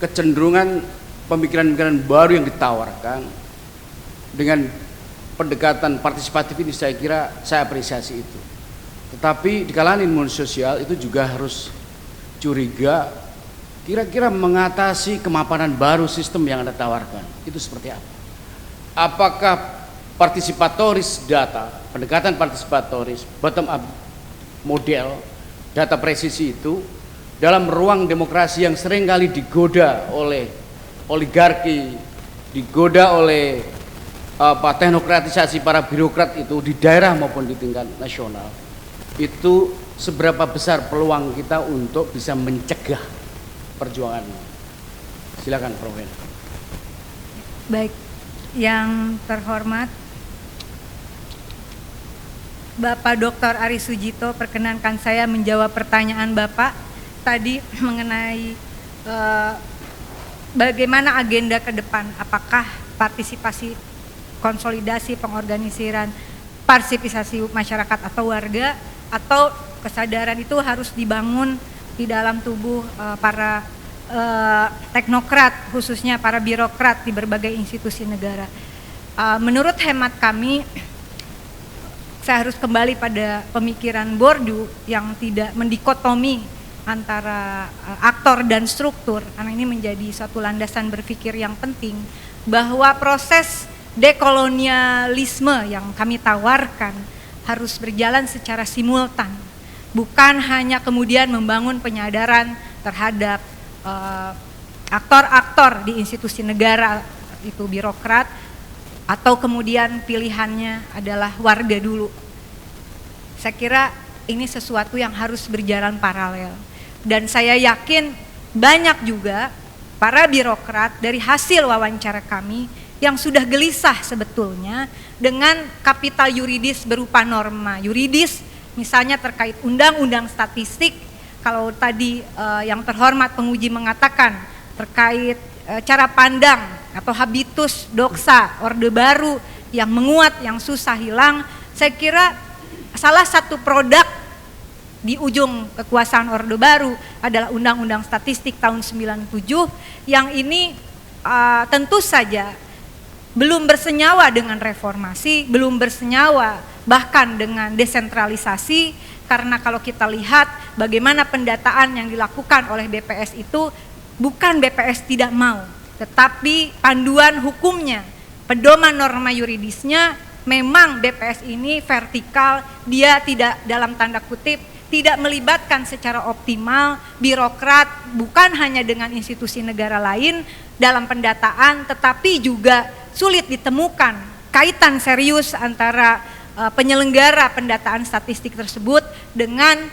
kecenderungan pemikiran-pemikiran baru yang ditawarkan dengan pendekatan partisipatif ini. Saya kira saya apresiasi itu. Tetapi di kalangan ilmuwan sosial itu juga harus curiga, kira-kira mengatasi kemapanan baru sistem yang Anda tawarkan itu seperti apa? Apakah partisipatoris data, pendekatan partisipatoris, bottom up model, data presisi itu dalam ruang demokrasi yang seringkali digoda oleh oligarki, digoda oleh teknokratisasi para birokrat itu di daerah maupun di tingkat nasional, itu seberapa besar peluang kita untuk bisa mencegah perjuangannya? Silakan Prof. Baik, yang terhormat Bapak Dr. Aris Sujito, perkenankan saya menjawab pertanyaan Bapak tadi mengenai bagaimana agenda ke depan, apakah partisipasi, konsolidasi, pengorganisiran, partisipasi masyarakat atau warga, atau kesadaran itu harus dibangun di dalam tubuh para teknokrat, khususnya para birokrat di berbagai institusi negara. Menurut hemat kami, saya harus kembali pada pemikiran Bourdieu yang tidak mendikotomi antara aktor dan struktur, karena ini menjadi satu landasan berpikir yang penting, bahwa proses dekolonialisme yang kami tawarkan harus berjalan secara simultan, bukan hanya kemudian membangun penyadaran terhadap aktor-aktor di institusi negara, itu birokrat, atau kemudian pilihannya adalah warga dulu. Saya kira ini sesuatu yang harus berjalan paralel. Dan saya yakin banyak juga para birokrat dari hasil wawancara kami yang sudah gelisah sebetulnya dengan kapital yuridis berupa norma yuridis, misalnya terkait undang-undang statistik. Kalau tadi yang terhormat penguji mengatakan terkait cara pandang atau habitus doxa Orde Baru yang menguat, yang susah hilang, saya kira salah satu produk di ujung kekuasaan Orde Baru adalah Undang-Undang Statistik tahun 97 yang ini tentu saja belum bersenyawa dengan reformasi, belum bersenyawa bahkan dengan desentralisasi, karena kalau kita lihat bagaimana pendataan yang dilakukan oleh BPS itu, bukan BPS tidak mau, tetapi panduan hukumnya, pedoman norma yuridisnya, memang BPS ini vertikal, dia tidak dalam tanda kutip, tidak melibatkan secara optimal birokrat, bukan hanya dengan institusi negara lain dalam pendataan, tetapi juga sulit ditemukan kaitan serius antara penyelenggara pendataan statistik tersebut dengan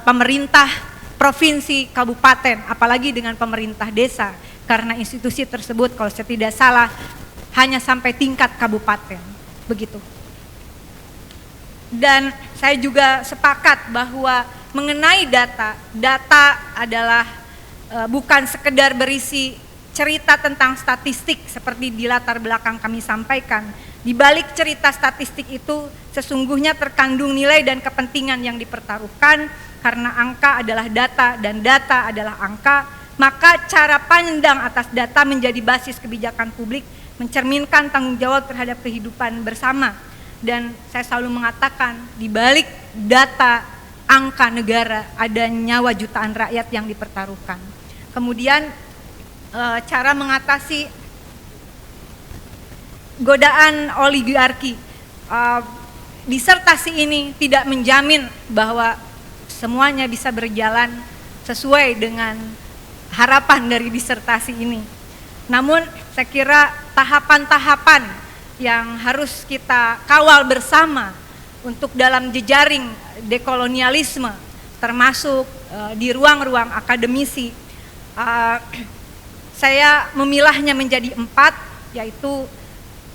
pemerintah provinsi, kabupaten, apalagi dengan pemerintah desa, karena institusi tersebut kalau saya tidak salah hanya sampai tingkat kabupaten, begitu. Dan saya juga sepakat bahwa mengenai data adalah bukan sekedar berisi cerita tentang statistik seperti di latar belakang kami sampaikan. Di balik cerita statistik itu sesungguhnya terkandung nilai dan kepentingan yang dipertaruhkan, karena angka adalah data dan data adalah angka, maka cara pandang atas data menjadi basis kebijakan publik, mencerminkan tanggung jawab terhadap kehidupan bersama. Dan saya selalu mengatakan di balik data angka negara ada nyawa jutaan rakyat yang dipertaruhkan. Kemudian cara mengatasi godaan oligarki, disertasi ini tidak menjamin bahwa semuanya bisa berjalan sesuai dengan harapan dari disertasi ini. Namun saya kira tahapan-tahapan yang harus kita kawal bersama untuk dalam jejaring dekolonialisme, termasuk di ruang-ruang akademisi, saya memilahnya menjadi 4, yaitu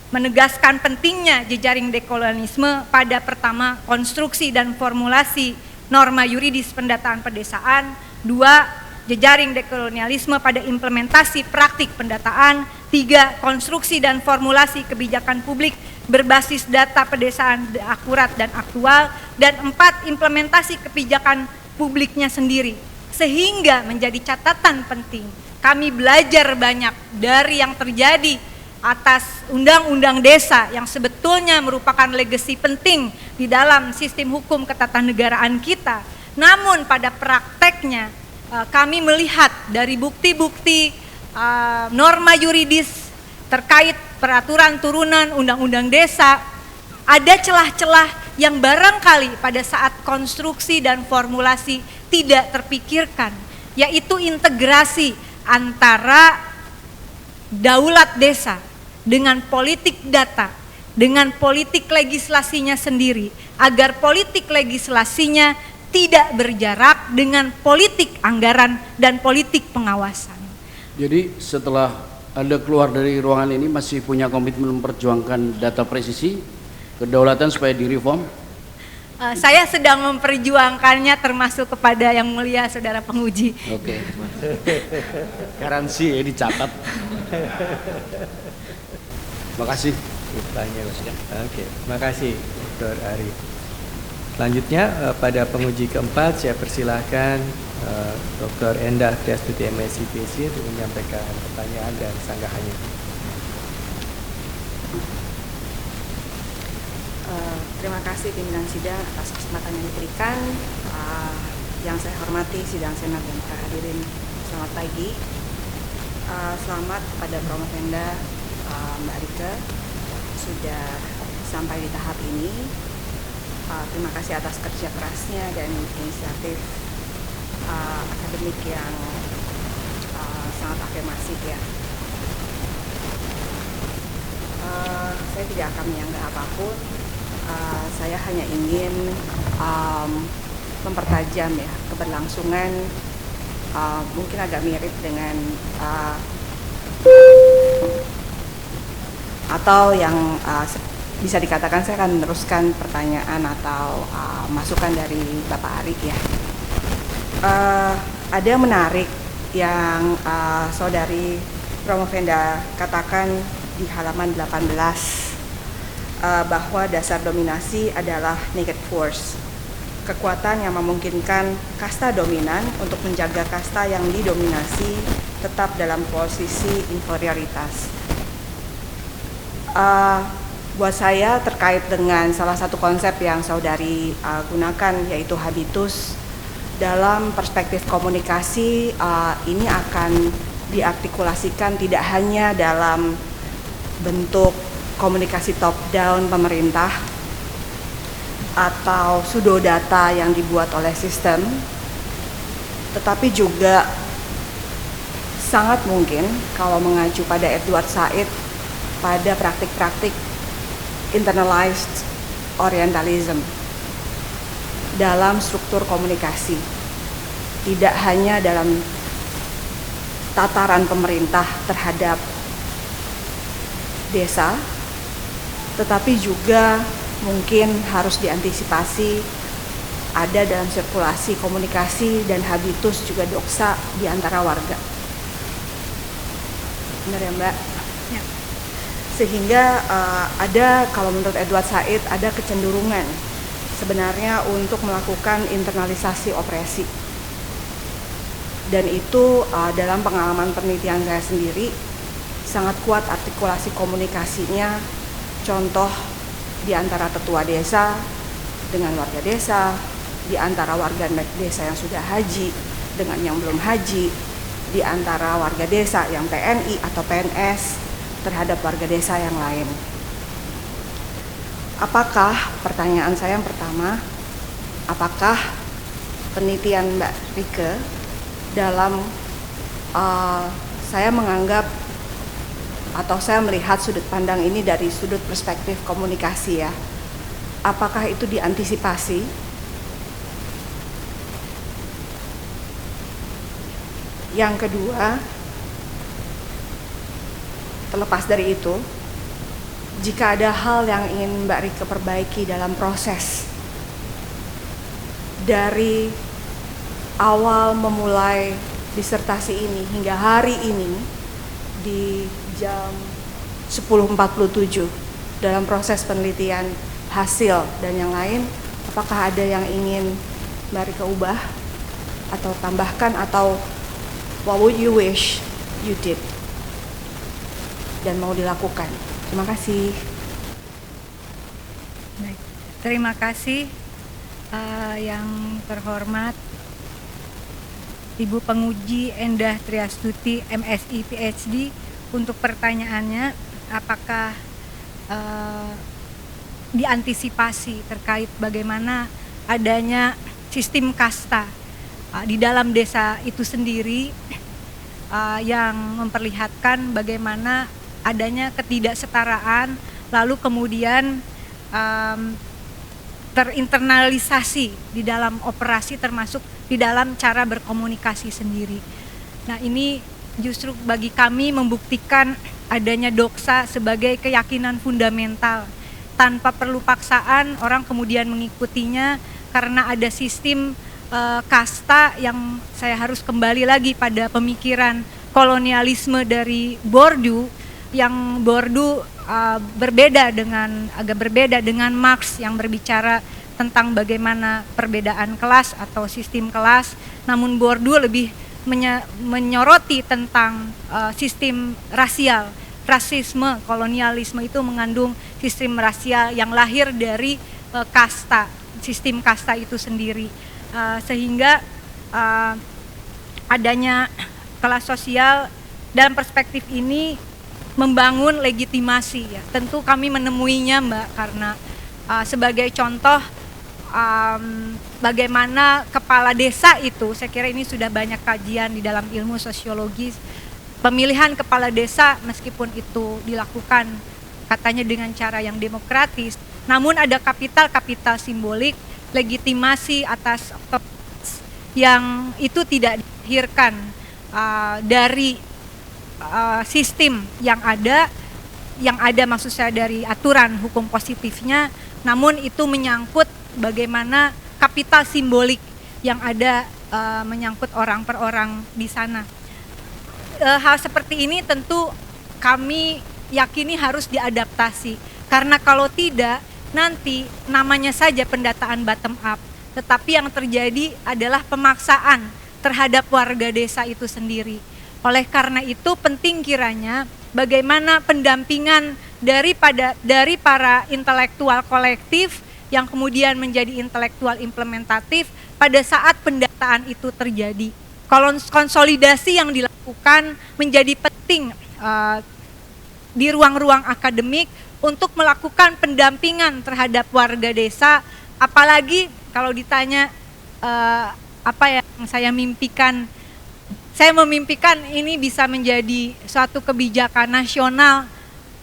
menegaskan pentingnya jejaring dekolonialisme pada pertama konstruksi dan formulasi norma yuridis pendataan pedesaan, 2 jejaring dekolonialisme pada implementasi praktik pendataan, 3 konstruksi dan formulasi kebijakan publik berbasis data pedesaan akurat dan aktual, dan 4 implementasi kebijakan publiknya sendiri. Sehingga menjadi catatan penting, kami belajar banyak dari yang terjadi atas undang-undang desa yang sebetulnya merupakan legasi penting di dalam sistem hukum ketatanegaraan kita. Namun pada prakteknya kami melihat dari bukti-bukti norma yuridis terkait peraturan turunan undang-undang desa, ada celah-celah yang barangkali pada saat konstruksi dan formulasi tidak terpikirkan, yaitu integrasi antara daulat desa dengan politik data, dengan politik legislasinya sendiri, agar politik legislasinya tidak berjarak dengan politik anggaran dan politik pengawasan. Jadi setelah Anda keluar dari ruangan ini masih punya komitmen memperjuangkan data presisi, kedaulatan supaya direform? Saya sedang memperjuangkannya, termasuk kepada yang mulia saudara penguji. Oke. Garansi ya dicatat. Makasih. Oke, makasih Dr. Ari. Selanjutnya pada penguji keempat saya persilahkan Dr. Endah Triastuti MSc PhD untuk menyampaikan pertanyaan dan sanggahannya. Terima kasih pimpinan sidang atas kesempatan yang diberikan. Yang saya hormati sidang senat dan para hadirin, selamat pagi. Selamat kepada Promofenda Mbak Rike sudah sampai di tahap ini. Terima kasih atas kerja kerasnya dan inisiatif akademik yang sangat afirmatif ya. Saya tidak akan menyanggah apapun. Saya hanya ingin mempertajam ya keberlangsungan, mungkin agak mirip dengan atau yang bisa dikatakan saya akan meneruskan pertanyaan atau masukan dari Bapak Ari ya. Ada yang menarik yang Saudari Promofenda katakan di halaman 18 bahwa dasar dominasi adalah negative force, kekuatan yang memungkinkan kasta dominan untuk menjaga kasta yang didominasi tetap dalam posisi inferioritas. Buat saya terkait dengan salah satu konsep yang Saudari gunakan yaitu habitus, dalam perspektif komunikasi ini akan diartikulasikan tidak hanya dalam bentuk komunikasi top down pemerintah atau pseudodata yang dibuat oleh sistem, tetapi juga sangat mungkin kalau mengacu pada Edward Said pada praktik-praktik internalized orientalism dalam struktur komunikasi, tidak hanya dalam tataran pemerintah terhadap desa, tetapi juga mungkin harus diantisipasi ada dalam sirkulasi komunikasi dan habitus juga doksa di antara warga. Benar ya Mbak? Ya. Sehingga ada, kalau menurut Edward Said, ada kecenderungan sebenarnya untuk melakukan internalisasi opresi. Dan itu dalam pengalaman penelitian saya sendiri sangat kuat artikulasi komunikasinya, contoh di antara tetua desa dengan warga desa, di antara warga desa yang sudah haji dengan yang belum haji, di antara warga desa yang TNI atau PNS terhadap warga desa yang lain. Apakah, pertanyaan saya yang pertama, apakah penelitian Mbak Rike dalam saya menganggap atau saya melihat sudut pandang ini dari sudut perspektif komunikasi ya, apakah itu diantisipasi? Yang kedua, terlepas dari itu, jika ada hal yang ingin Mbak Rike perbaiki dalam proses dari awal memulai disertasi ini hingga hari ini di jam 10.47 dalam proses penelitian hasil dan yang lain, apakah ada yang ingin Mbak Rike ubah atau tambahkan, atau what would you wish you did dan mau dilakukan? Terima kasih. Baik, terima kasih yang terhormat Ibu Penguji Endah Triastuti MSI PhD untuk pertanyaannya, apakah diantisipasi terkait bagaimana adanya sistem kasta di dalam desa itu sendiri yang memperlihatkan bagaimana adanya ketidaksetaraan, lalu kemudian terinternalisasi di dalam operasi termasuk di dalam cara berkomunikasi sendiri. Nah, ini justru bagi kami membuktikan adanya doksa sebagai keyakinan fundamental. Tanpa perlu paksaan orang kemudian mengikutinya karena ada sistem kasta yang saya harus kembali lagi pada pemikiran kolonialisme dari Bourdieu, yang Bourdieu agak berbeda dengan Marx yang berbicara tentang bagaimana perbedaan kelas atau sistem kelas, namun Bourdieu lebih menyoroti tentang sistem rasial. Rasisme, kolonialisme itu mengandung sistem rasial yang lahir dari kasta, sistem kasta itu sendiri, sehingga adanya kelas sosial dalam perspektif ini membangun legitimasi ya. Tentu kami menemuinya Mbak, karena sebagai contoh bagaimana kepala desa itu, saya kira ini sudah banyak kajian di dalam ilmu sosiologis, pemilihan kepala desa meskipun itu dilakukan katanya dengan cara yang demokratis, namun ada kapital simbolik legitimasi atas yang itu tidak dilahirkan dari sistem yang ada maksud saya dari aturan hukum positifnya, namun itu menyangkut bagaimana kapital simbolik yang ada menyangkut orang per orang di sana. Hal seperti ini tentu kami yakini harus diadaptasi, karena kalau tidak nanti namanya saja pendataan bottom up, tetapi yang terjadi adalah pemaksaan terhadap warga desa itu sendiri. Oleh karena itu penting kiranya bagaimana pendampingan dari para intelektual kolektif yang kemudian menjadi intelektual implementatif pada saat pendataan itu terjadi. Konsolidasi yang dilakukan menjadi penting di ruang-ruang akademik untuk melakukan pendampingan terhadap warga desa, apalagi kalau ditanya apa yang saya mimpikan. Saya memimpikan ini bisa menjadi suatu kebijakan nasional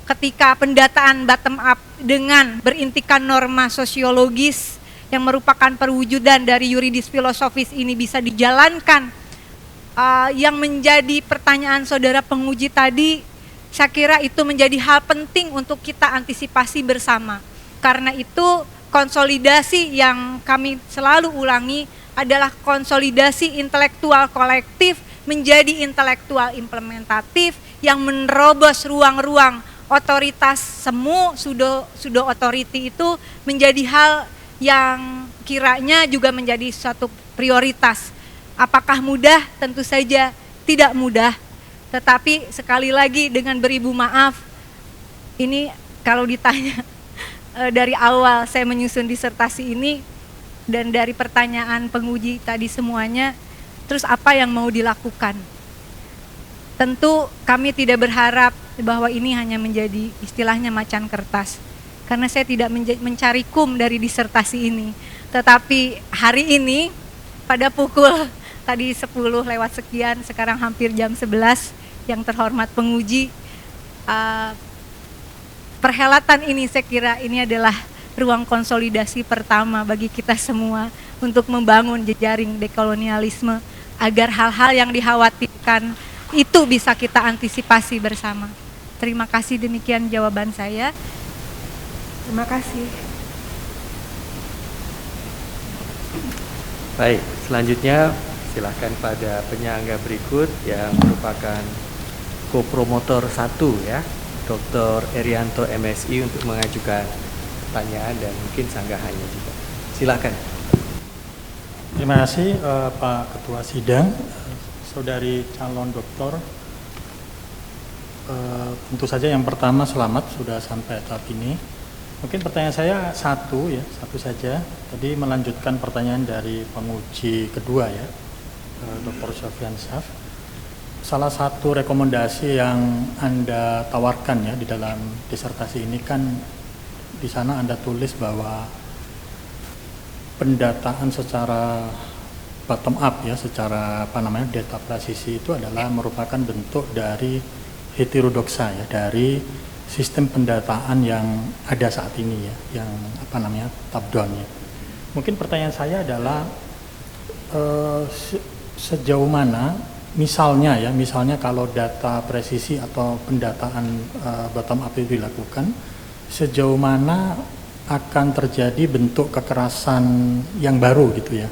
ketika pendataan bottom up dengan berintikan norma sosiologis yang merupakan perwujudan dari yuridis filosofis ini bisa dijalankan. Yang menjadi pertanyaan saudara penguji tadi, saya kira itu menjadi hal penting untuk kita antisipasi bersama. Karena itu konsolidasi yang kami selalu ulangi adalah konsolidasi intelektual kolektif menjadi intelektual implementatif yang menerobos ruang-ruang otoritas semu, pseudo authority itu menjadi hal yang kiranya juga menjadi suatu prioritas. Apakah mudah? Tentu saja tidak mudah. Tetapi sekali lagi dengan beribu maaf, ini kalau ditanya dari awal saya menyusun disertasi ini dan dari pertanyaan penguji tadi semuanya, terus apa yang mau dilakukan? Tentu kami tidak berharap bahwa ini hanya menjadi istilahnya macan kertas. Karena saya tidak mencari kum dari disertasi ini. Tetapi hari ini pada pukul tadi 10 lewat sekian, sekarang hampir jam 11, yang terhormat penguji, perhelatan ini saya kira ini adalah ruang konsolidasi pertama bagi kita semua untuk membangun jejaring dekolonialisme agar hal-hal yang dikhawatirkan itu bisa kita antisipasi bersama. Terima kasih, demikian jawaban saya. Terima kasih. Baik, selanjutnya silakan pada penyangga berikut yang merupakan kopromotor 1 ya, Dr. Erianto MSI untuk mengajukan pertanyaan dan mungkin sanggahannya juga. Silakan. Terima kasih Pak Ketua Sidang, Saudari calon doktor. Tentu saja yang pertama selamat sudah sampai tahap ini. Mungkin pertanyaan saya satu saja. Tadi melanjutkan pertanyaan dari penguji kedua ya, Dr. Sofyan Saf. Salah satu rekomendasi yang Anda tawarkan ya di dalam disertasi ini kan di sana Anda tulis bahwa pendataan secara bottom up ya, secara data presisi itu adalah merupakan bentuk dari heterodoksa ya, dari sistem pendataan yang ada saat ini ya, yang top down ya. Mungkin pertanyaan saya adalah sejauh mana misalnya kalau data presisi atau pendataan bottom up itu dilakukan, sejauh mana akan terjadi bentuk kekerasan yang baru gitu ya,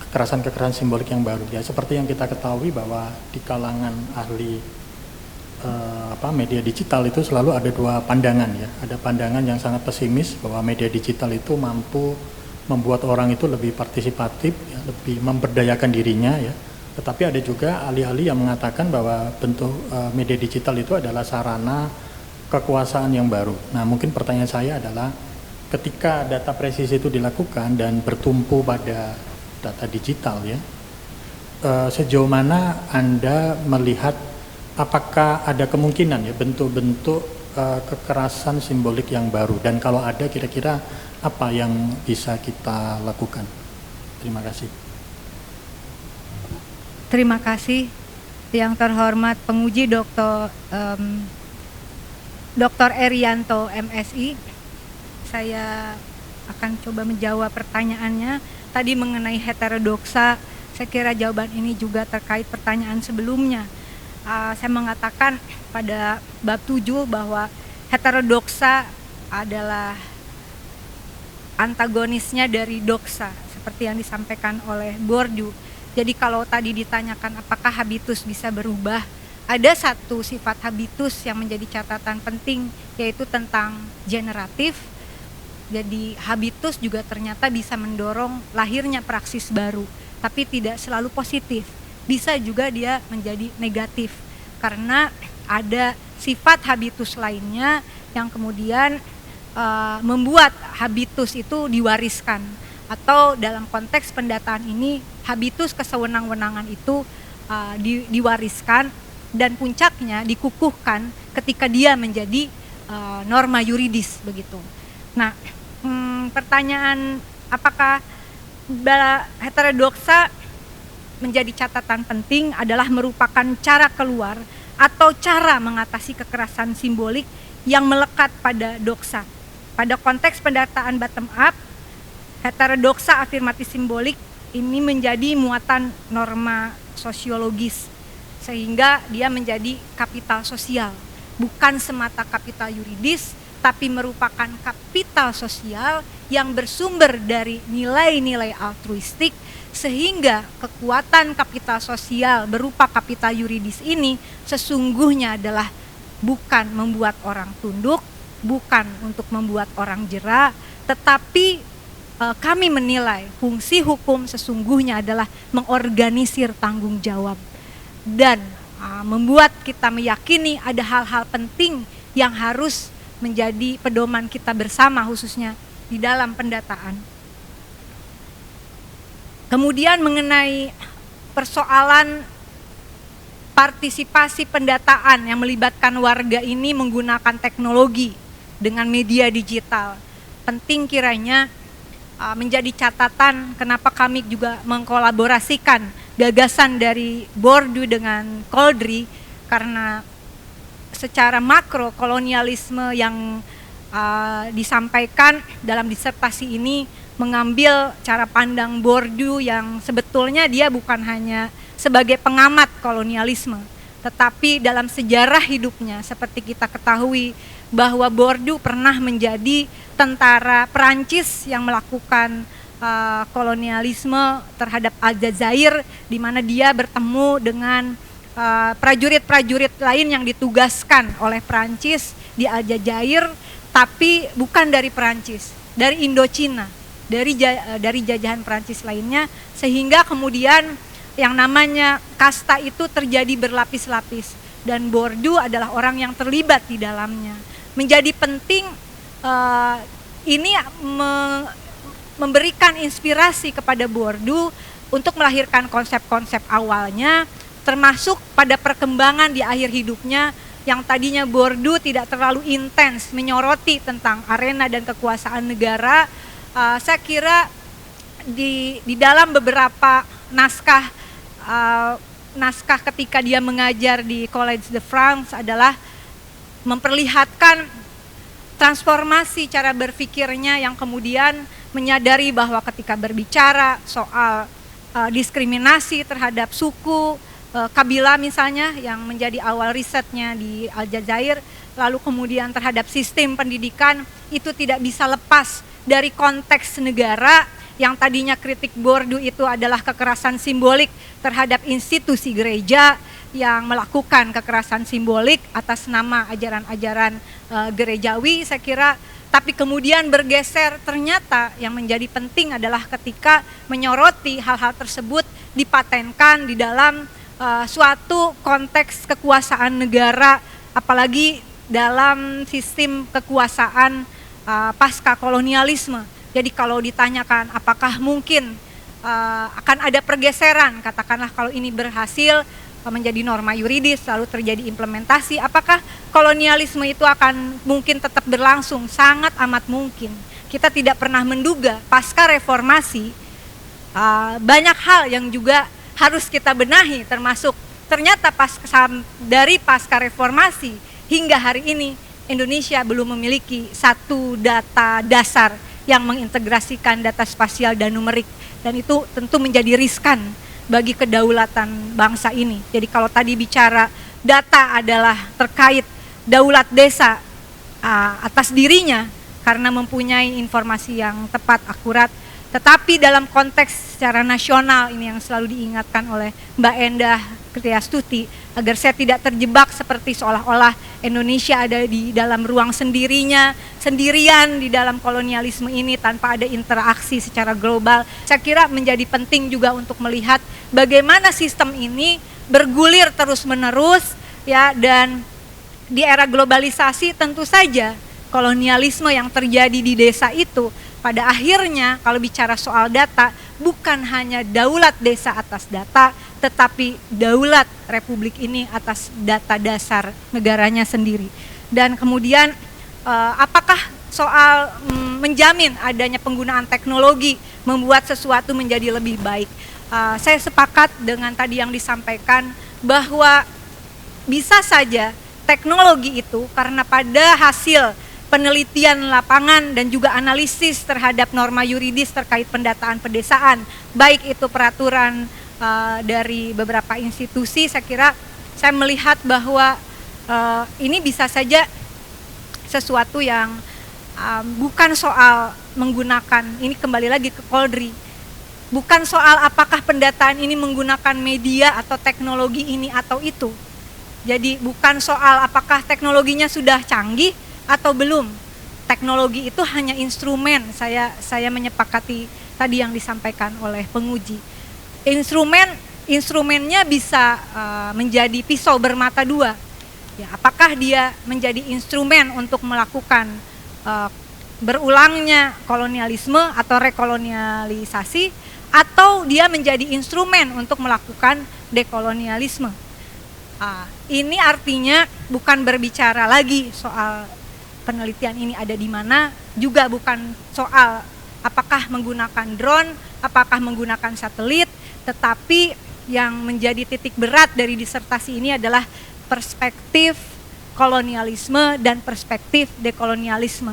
kekerasan simbolik yang baru ya, seperti yang kita ketahui bahwa di kalangan ahli media digital itu selalu ada dua pandangan ya. Ada pandangan yang sangat pesimis bahwa media digital itu mampu membuat orang itu lebih partisipatif ya, lebih memberdayakan dirinya ya. Tetapi ada juga ahli-ahli yang mengatakan bahwa bentuk media digital itu adalah sarana kekuasaan yang baru. Nah, mungkin pertanyaan saya adalah ketika data presisi itu dilakukan dan bertumpu pada data digital ya, sejauh mana Anda melihat apakah ada kemungkinan ya bentuk-bentuk kekerasan simbolik yang baru, dan kalau ada kira-kira apa yang bisa kita lakukan? Terima kasih. Terima kasih yang terhormat penguji Dr. Erianto MSI. Saya akan coba menjawab pertanyaannya. Tadi mengenai heterodoksa, saya kira jawaban ini juga terkait pertanyaan sebelumnya. Saya mengatakan pada bab 7 bahwa heterodoksa adalah antagonisnya dari doksa, seperti yang disampaikan oleh Bourdieu. Jadi kalau tadi ditanyakan apakah habitus bisa berubah, ada satu sifat habitus yang menjadi catatan penting, yaitu tentang generatif. Jadi habitus juga ternyata bisa mendorong lahirnya praksis baru, tapi tidak selalu positif. Bisa juga dia menjadi negatif, karena ada sifat habitus lainnya yang kemudian membuat habitus itu diwariskan. Atau dalam konteks pendataan ini, habitus kesewenang-wenangan itu diwariskan dan puncaknya dikukuhkan ketika dia menjadi norma yuridis begitu. Nah, pertanyaan apakah heterodoksa menjadi catatan penting adalah merupakan cara keluar atau cara mengatasi kekerasan simbolik yang melekat pada doksa. Pada konteks pendataan bottom up, heterodoksa afirmatif simbolik ini menjadi muatan norma sosiologis, sehingga dia menjadi kapital sosial, bukan semata kapital yuridis, tapi merupakan kapital sosial yang bersumber dari nilai-nilai altruistik, sehingga kekuatan kapital sosial berupa kapital yuridis ini sesungguhnya adalah bukan membuat orang tunduk, bukan untuk membuat orang jera, tetapi kami menilai fungsi hukum sesungguhnya adalah mengorganisir tanggung jawab dan membuat kita meyakini ada hal-hal penting yang harus menjadi pedoman kita bersama, khususnya di dalam pendataan. Kemudian mengenai persoalan partisipasi pendataan yang melibatkan warga ini menggunakan teknologi dengan media digital, penting kiranya menjadi catatan kenapa kami juga mengkolaborasikan gagasan dari Bourdieu dengan Coldry, karena secara makro kolonialisme yang disampaikan dalam disertasi ini mengambil cara pandang Bourdieu yang sebetulnya dia bukan hanya sebagai pengamat kolonialisme, tetapi dalam sejarah hidupnya seperti kita ketahui bahwa Bourdieu pernah menjadi tentara Perancis yang melakukan kolonialisme terhadap Aljazair, di mana dia bertemu dengan prajurit-prajurit lain yang ditugaskan oleh Perancis di Aljazair, tapi bukan dari Perancis, dari Indochina, dari jajahan Perancis lainnya, sehingga kemudian yang namanya kasta itu terjadi berlapis-lapis, dan Bourdieu adalah orang yang terlibat di dalamnya. Menjadi penting ini memberikan inspirasi kepada Bourdieu untuk melahirkan konsep-konsep awalnya, termasuk pada perkembangan di akhir hidupnya yang tadinya Bourdieu tidak terlalu intens menyoroti tentang arena dan kekuasaan negara. Saya kira di dalam beberapa naskah ketika dia mengajar di Collège de France adalah memperlihatkan transformasi cara berpikirnya yang kemudian menyadari bahwa ketika berbicara soal diskriminasi terhadap suku, kabilah misalnya yang menjadi awal risetnya di Aljazair, lalu kemudian terhadap sistem pendidikan, itu tidak bisa lepas dari konteks negara yang tadinya kritik Bourdieu itu adalah kekerasan simbolik terhadap institusi gereja yang melakukan kekerasan simbolik atas nama ajaran-ajaran gerejawi, saya kira. Tapi kemudian bergeser, ternyata yang menjadi penting adalah ketika menyoroti hal-hal tersebut dipatenkan di dalam suatu konteks kekuasaan negara, apalagi dalam sistem kekuasaan pasca kolonialisme. Jadi kalau ditanyakan apakah mungkin akan ada pergeseran, katakanlah kalau ini berhasil menjadi norma yuridis lalu terjadi implementasi, apakah kolonialisme itu akan mungkin tetap berlangsung? Sangat amat mungkin. Kita tidak pernah menduga pasca reformasi banyak hal yang juga harus kita benahi, termasuk ternyata dari pasca reformasi hingga hari ini Indonesia belum memiliki satu data dasar yang mengintegrasikan data spasial dan numerik, dan itu tentu menjadi riskan bagi kedaulatan bangsa ini. Jadi kalau tadi bicara data adalah terkait daulat desa atas dirinya karena mempunyai informasi yang tepat, akurat, tetapi dalam konteks secara nasional ini yang selalu diingatkan oleh Mbak Endah Kriastuti, agar saya tidak terjebak seperti seolah-olah Indonesia ada di dalam ruang sendirian di dalam kolonialisme ini tanpa ada interaksi secara global. Saya kira menjadi penting juga untuk melihat bagaimana sistem ini bergulir terus-menerus ya, dan di era globalisasi tentu saja kolonialisme yang terjadi di desa itu pada akhirnya kalau bicara soal data bukan hanya daulat desa atas data, tetapi daulat republik ini atas data dasar negaranya sendiri. Dan kemudian apakah soal menjamin adanya penggunaan teknologi membuat sesuatu menjadi lebih baik? Saya sepakat dengan tadi yang disampaikan bahwa bisa saja teknologi itu karena pada hasil penelitian lapangan dan juga analisis terhadap norma yuridis terkait pendataan pedesaan, baik itu peraturan dari beberapa institusi, saya kira saya melihat bahwa ini bisa saja sesuatu yang bukan soal menggunakan, ini kembali lagi ke Koldri, bukan soal apakah pendataan ini menggunakan media atau teknologi ini atau itu. Jadi bukan soal apakah teknologinya sudah canggih atau belum. Teknologi itu hanya instrumen. Saya menyepakati tadi yang disampaikan oleh penguji. Instrumennya bisa menjadi pisau bermata dua. Ya, apakah dia menjadi instrumen untuk melakukan berulangnya kolonialisme atau rekolonialisasi, atau dia menjadi instrumen untuk melakukan dekolonialisme. Ini artinya bukan berbicara lagi soal penelitian ini ada di mana, juga bukan soal apakah menggunakan drone, apakah menggunakan satelit, tetapi yang menjadi titik berat dari disertasi ini adalah perspektif kolonialisme dan perspektif dekolonialisme.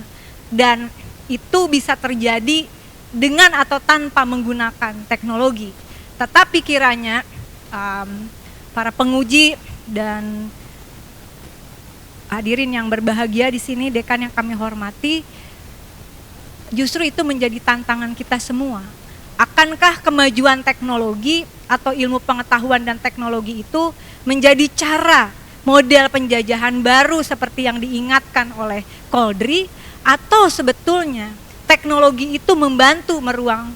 Dan itu bisa terjadi dengan atau tanpa menggunakan teknologi. Tetapi kiranya para penguji dan hadirin yang berbahagia di sini, dekan yang kami hormati, justru itu menjadi tantangan kita semua. Akankah kemajuan teknologi atau ilmu pengetahuan dan teknologi itu menjadi cara model penjajahan baru seperti yang diingatkan oleh Koldri, atau sebetulnya teknologi itu membantu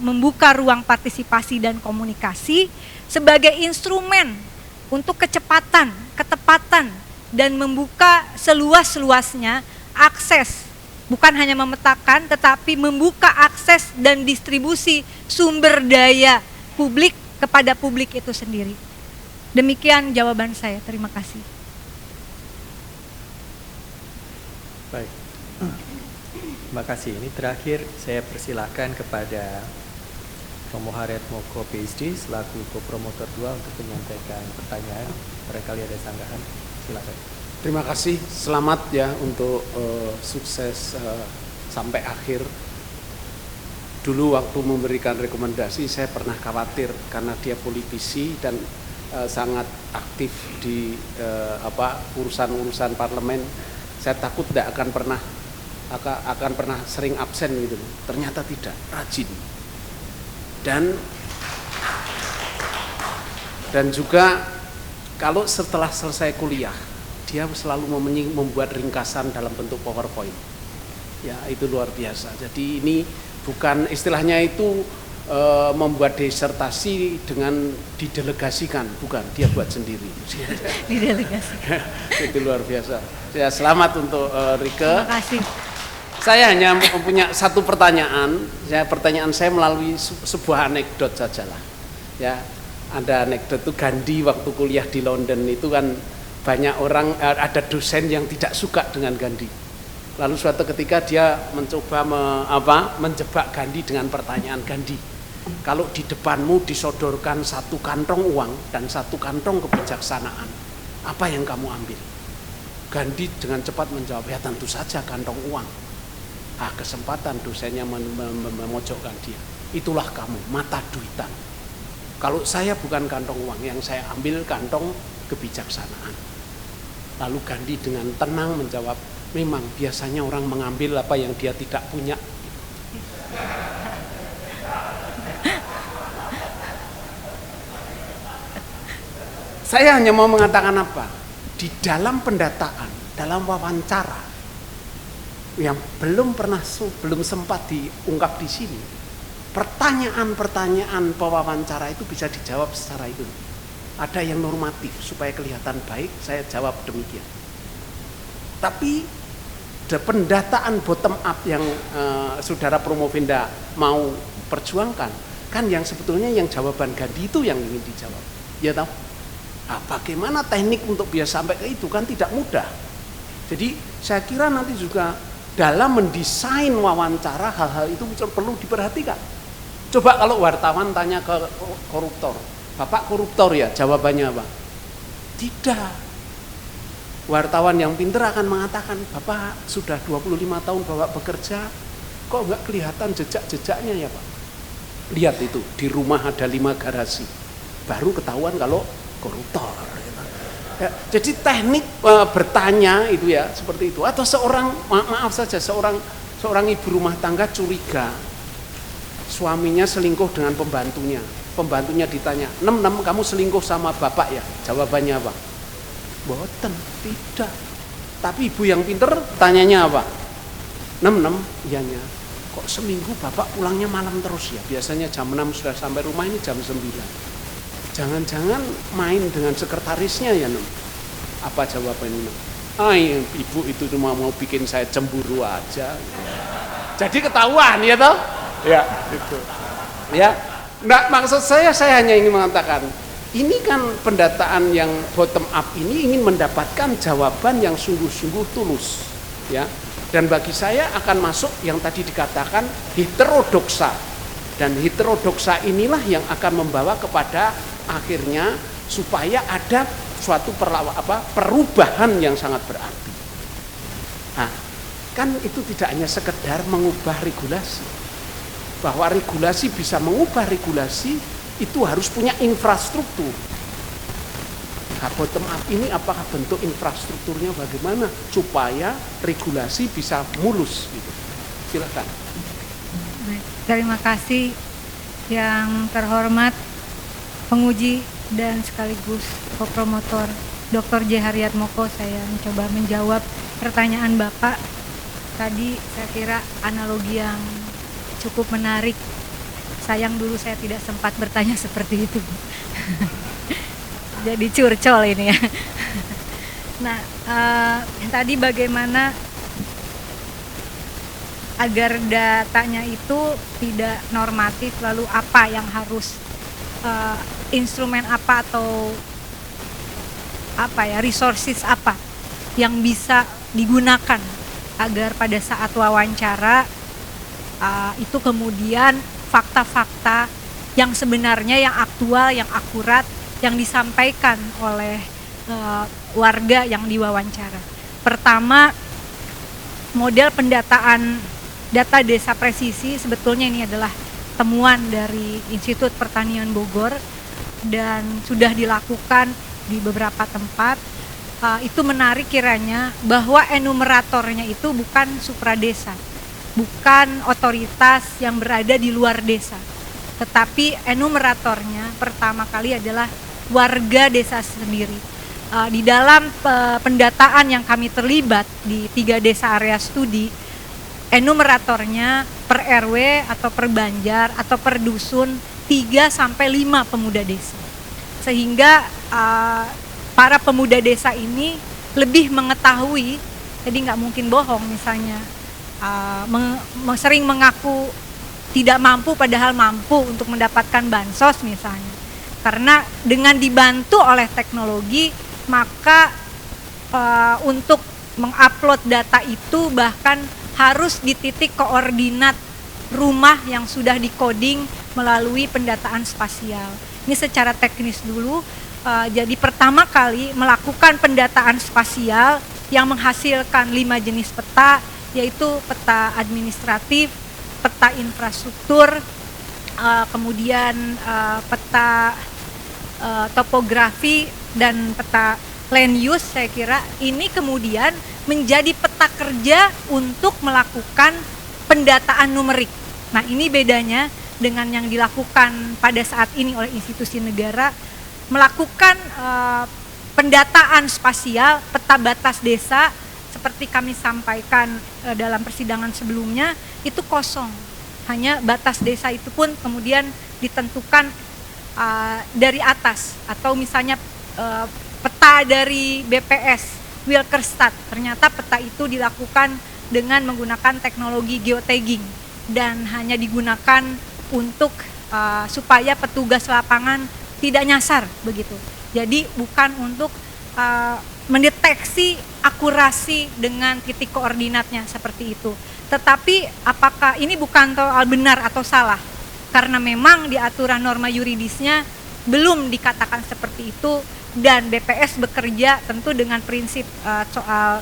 membuka ruang partisipasi dan komunikasi sebagai instrumen untuk kecepatan, ketepatan, dan membuka seluas-luasnya akses, bukan hanya memetakan tetapi membuka akses dan distribusi sumber daya publik kepada publik itu sendiri. Demikian jawaban saya, terima kasih. Baik, terima kasih. Ini terakhir saya persilahkan kepada Romo Harriet Moko PhD selaku kopromotor 2 untuk menyampaikan pertanyaan. Barangkali ada sanggahan. Silakan. Terima kasih, selamat ya untuk sukses sampai akhir. Dulu waktu memberikan rekomendasi saya pernah khawatir karena dia politisi dan sangat aktif di urusan-urusan parlemen. Saya takut tidak akan pernah sering absen gitu. Ternyata tidak, rajin. Dan juga kalau setelah selesai kuliah, dia selalu membuat ringkasan dalam bentuk PowerPoint. Ya, itu luar biasa. Jadi ini bukan istilahnya itu membuat disertasi dengan didelegasikan, bukan, dia buat sendiri. Didelegasikan. Itu luar biasa. Ya, selamat untuk Rike. Terima kasih. Saya hanya punya satu pertanyaan. Pertanyaan saya melalui sebuah anekdot sajalah. Ya, ada anekdot itu Gandhi waktu kuliah di London itu kan banyak orang, ada dosen yang tidak suka dengan Gandhi. Lalu suatu ketika dia mencoba menjebak Gandhi dengan pertanyaan, Gandhi, kalau di depanmu disodorkan satu kantong uang dan satu kantong kebijaksanaan, apa yang kamu ambil? Gandhi dengan cepat menjawab, ya tentu saja kantong uang. Kesempatan dosennya memojokkan dia. Itulah kamu, mata duitan. Kalau saya bukan kantong uang, yang saya ambil kantong kebijaksanaan. Lalu Gandhi dengan tenang menjawab, memang biasanya orang mengambil apa yang dia tidak punya. Saya hanya mau mengatakan apa? Di dalam pendataan, dalam wawancara yang belum sempat diungkap di sini, pertanyaan-pertanyaan pewawancara itu bisa dijawab secara itu. Ada yang normatif supaya kelihatan baik, saya jawab demikian. Tapi pendataan bottom up yang saudara Promovenda mau perjuangkan, kan yang sebetulnya yang jawaban Gandhi itu yang ingin dijawab. Ya tahu? Bagaimana teknik untuk biasa sampai ke itu kan tidak mudah. Jadi saya kira nanti juga dalam mendesain wawancara hal-hal itu perlu diperhatikan. Coba kalau wartawan tanya ke koruptor, Bapak koruptor ya, jawabannya apa? Tidak. Wartawan yang pintar akan mengatakan, Bapak sudah 25 tahun Bapak bekerja, kok enggak kelihatan jejak-jejaknya ya Pak? Lihat itu, di rumah ada 5 garasi, baru ketahuan kalau koruptor. Ya, jadi teknik bertanya itu ya seperti itu. Atau seorang ibu rumah tangga curiga suaminya selingkuh dengan pembantunya. Pembantunya ditanya, "Nem, kamu selingkuh sama bapak ya?" Jawabannya apa? Boten, tidak. Tapi ibu yang pinter tanyanya apa? Nem, iyanya. Kok seminggu bapak pulangnya malam terus ya? Biasanya jam 6 sudah sampai rumah, ini jam 9. Jangan-jangan main dengan sekretarisnya ya, Nem? Apa jawabannya? Ibu itu cuma mau bikin saya cemburu aja. Jadi ketahuan ya toh? Ya, itu. Ya. Nah, maksud saya hanya ingin mengatakan, ini kan pendataan yang bottom up ini ingin mendapatkan jawaban yang sungguh-sungguh tulus, ya. Dan bagi saya akan masuk yang tadi dikatakan heterodoksa. Dan heterodoksa inilah yang akan membawa kepada akhirnya supaya ada suatu perubahan yang sangat berarti. Nah, kan itu tidak hanya sekedar mengubah regulasi. Bahwa regulasi bisa mengubah regulasi itu harus punya infrastruktur. Nah, bottom up ini apakah bentuk infrastrukturnya bagaimana supaya regulasi bisa mulus gitu. Silakan. Baik, terima kasih yang terhormat penguji dan sekaligus kopromotor Dr. J. Haryatmoko. Saya mencoba menjawab pertanyaan Bapak. Tadi saya kira analogi yang cukup menarik. Sayang dulu saya tidak sempat bertanya seperti itu. Jadi curcol ini ya. Nah, tadi bagaimana agar datanya itu tidak normatif, lalu apa yang harus instrumen apa atau resources apa yang bisa digunakan agar pada saat wawancara itu kemudian fakta-fakta yang sebenarnya, yang aktual, yang akurat, yang disampaikan oleh warga yang diwawancara. Pertama, model pendataan data desa presisi sebetulnya ini adalah temuan dari Institut Pertanian Bogor dan sudah dilakukan di beberapa tempat. Itu menarik kiranya bahwa enumeratornya itu bukan supradesa, bukan otoritas yang berada di luar desa, tetapi enumeratornya pertama kali adalah warga desa sendiri. Di dalam pendataan yang kami terlibat di 3 desa area studi, enumeratornya per RW atau per banjar atau per dusun 3-5 pemuda desa. Sehingga para pemuda desa ini lebih mengetahui, jadi nggak mungkin bohong misalnya sering mengaku tidak mampu padahal mampu untuk mendapatkan bansos misalnya. Karena dengan dibantu oleh teknologi, maka untuk mengupload data itu bahkan harus di titik koordinat rumah yang sudah di-coding melalui pendataan spasial. Ini secara teknis dulu. Jadi pertama kali melakukan pendataan spasial yang menghasilkan 5 jenis peta, yaitu peta administratif, peta infrastruktur, kemudian peta topografi, dan peta land use. Saya kira ini kemudian menjadi peta kerja untuk melakukan pendataan numerik. Nah, ini bedanya dengan yang dilakukan pada saat ini oleh institusi negara, melakukan pendataan spasial, peta batas desa, seperti kami sampaikan dalam persidangan sebelumnya, itu kosong. Hanya batas desa itu pun kemudian ditentukan dari atas, atau misalnya peta dari BPS, Wilkerstat, ternyata peta itu dilakukan dengan menggunakan teknologi geotagging dan hanya digunakan untuk supaya petugas lapangan tidak nyasar begitu. Jadi bukan untuk mendeteksi akurasi dengan titik koordinatnya seperti itu. Tetapi apakah ini bukan soal benar atau salah? Karena memang di aturan norma yuridisnya belum dikatakan seperti itu, dan BPS bekerja tentu dengan prinsip soal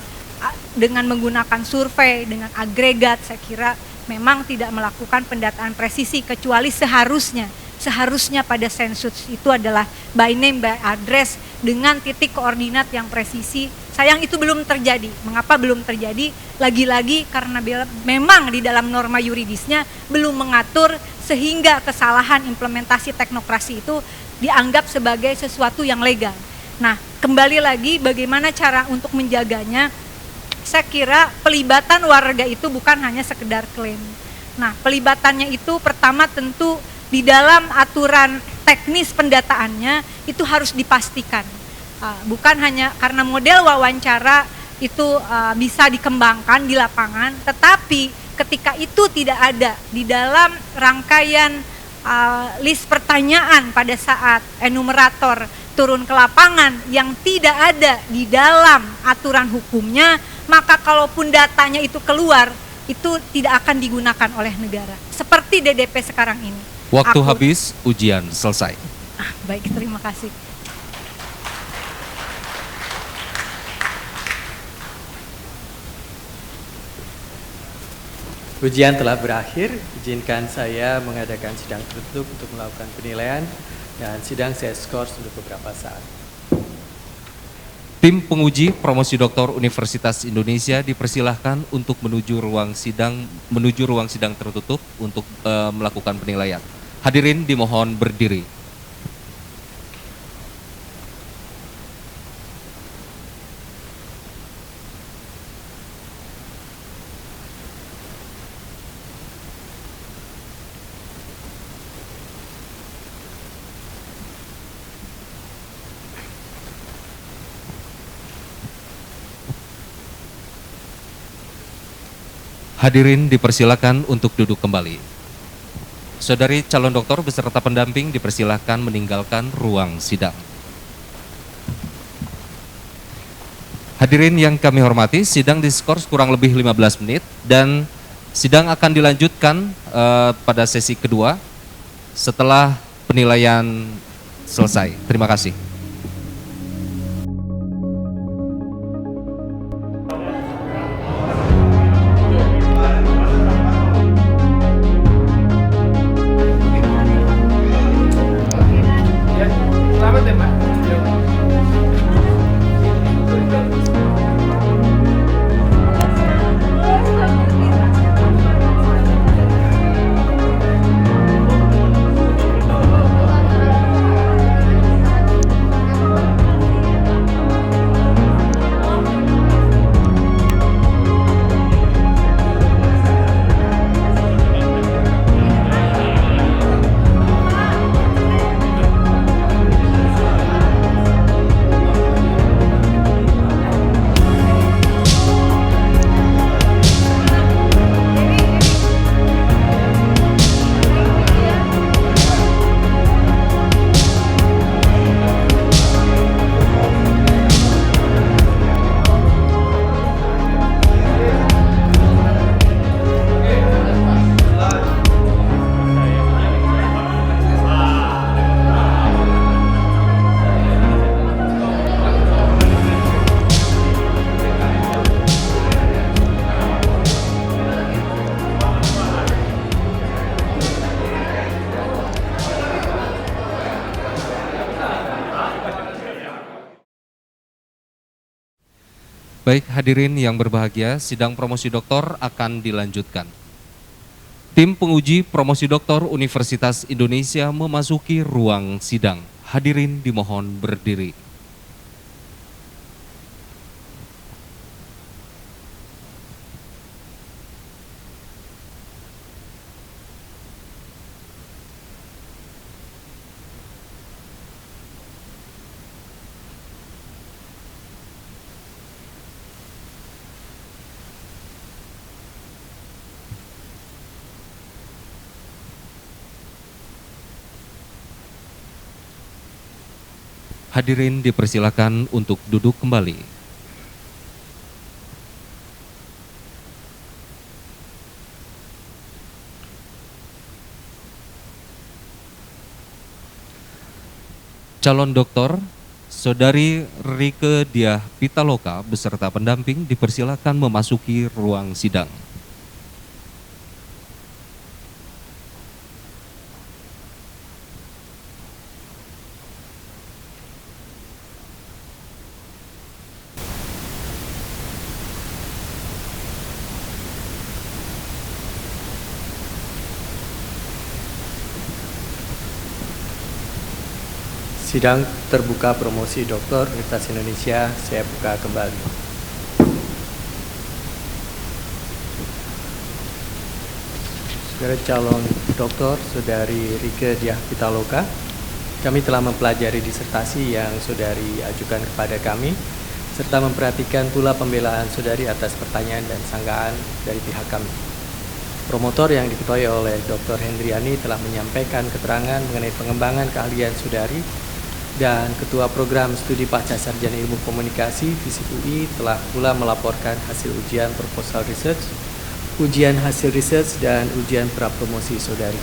dengan menggunakan survei, dengan agregat. Saya kira memang tidak melakukan pendataan presisi, kecuali seharusnya pada sensus itu adalah by name, by address, dengan titik koordinat yang presisi. Sayang itu belum terjadi. Mengapa belum terjadi? Lagi-lagi karena memang di dalam norma yuridisnya belum mengatur, sehingga kesalahan implementasi teknokrasi itu dianggap sebagai sesuatu yang legal. Nah, kembali lagi bagaimana cara untuk menjaganya. Saya kira pelibatan warga itu bukan hanya sekedar klaim. Nah, pelibatannya itu pertama tentu di dalam aturan teknis pendataannya itu harus dipastikan. Bukan hanya karena model wawancara itu bisa dikembangkan di lapangan, tetapi ketika itu tidak ada di dalam rangkaian list pertanyaan pada saat enumerator turun ke lapangan yang tidak ada di dalam aturan hukumnya, maka kalaupun datanya itu keluar, itu tidak akan digunakan oleh negara. Seperti DDP sekarang ini. Waktu habis, ujian selesai. Baik, terima kasih. Ujian telah berakhir, izinkan saya mengadakan sidang tertutup untuk melakukan penilaian, dan sidang saya skors untuk beberapa saat. Tim penguji promosi doktor Universitas Indonesia dipersilahkan untuk menuju ruang sidang tertutup untuk melakukan penilaian. Hadirin dimohon berdiri. Hadirin dipersilakan untuk duduk kembali. Saudari calon doktor beserta pendamping dipersilakan meninggalkan ruang sidang. Hadirin yang kami hormati, sidang diskors kurang lebih 15 menit dan sidang akan dilanjutkan pada sesi kedua setelah penilaian selesai. Terima kasih. Baik hadirin yang berbahagia, sidang promosi doktor akan dilanjutkan. Tim penguji promosi doktor Universitas Indonesia memasuki ruang sidang. Hadirin dimohon berdiri. Hadirin dipersilakan untuk duduk kembali. Calon doktor, Saudari Rike Diah Pitaloka beserta pendamping dipersilakan memasuki ruang sidang. Sidang terbuka promosi doktor Universitas Indonesia saya buka kembali. Saudara calon doktor Saudari Rike Diah Pitaloka, kami telah mempelajari disertasi yang Saudari ajukan kepada kami, serta memperhatikan pula pembelaan Saudari atas pertanyaan dan sanggahan dari pihak kami. Promotor yang diketuai oleh Dr. Hendriani telah menyampaikan keterangan mengenai pengembangan keahlian Saudari, dan Ketua Program Studi Pasca Sarjana Ilmu Komunikasi FISIP UI telah pula melaporkan hasil ujian proposal research, ujian hasil research, dan ujian prapromosi Saudari.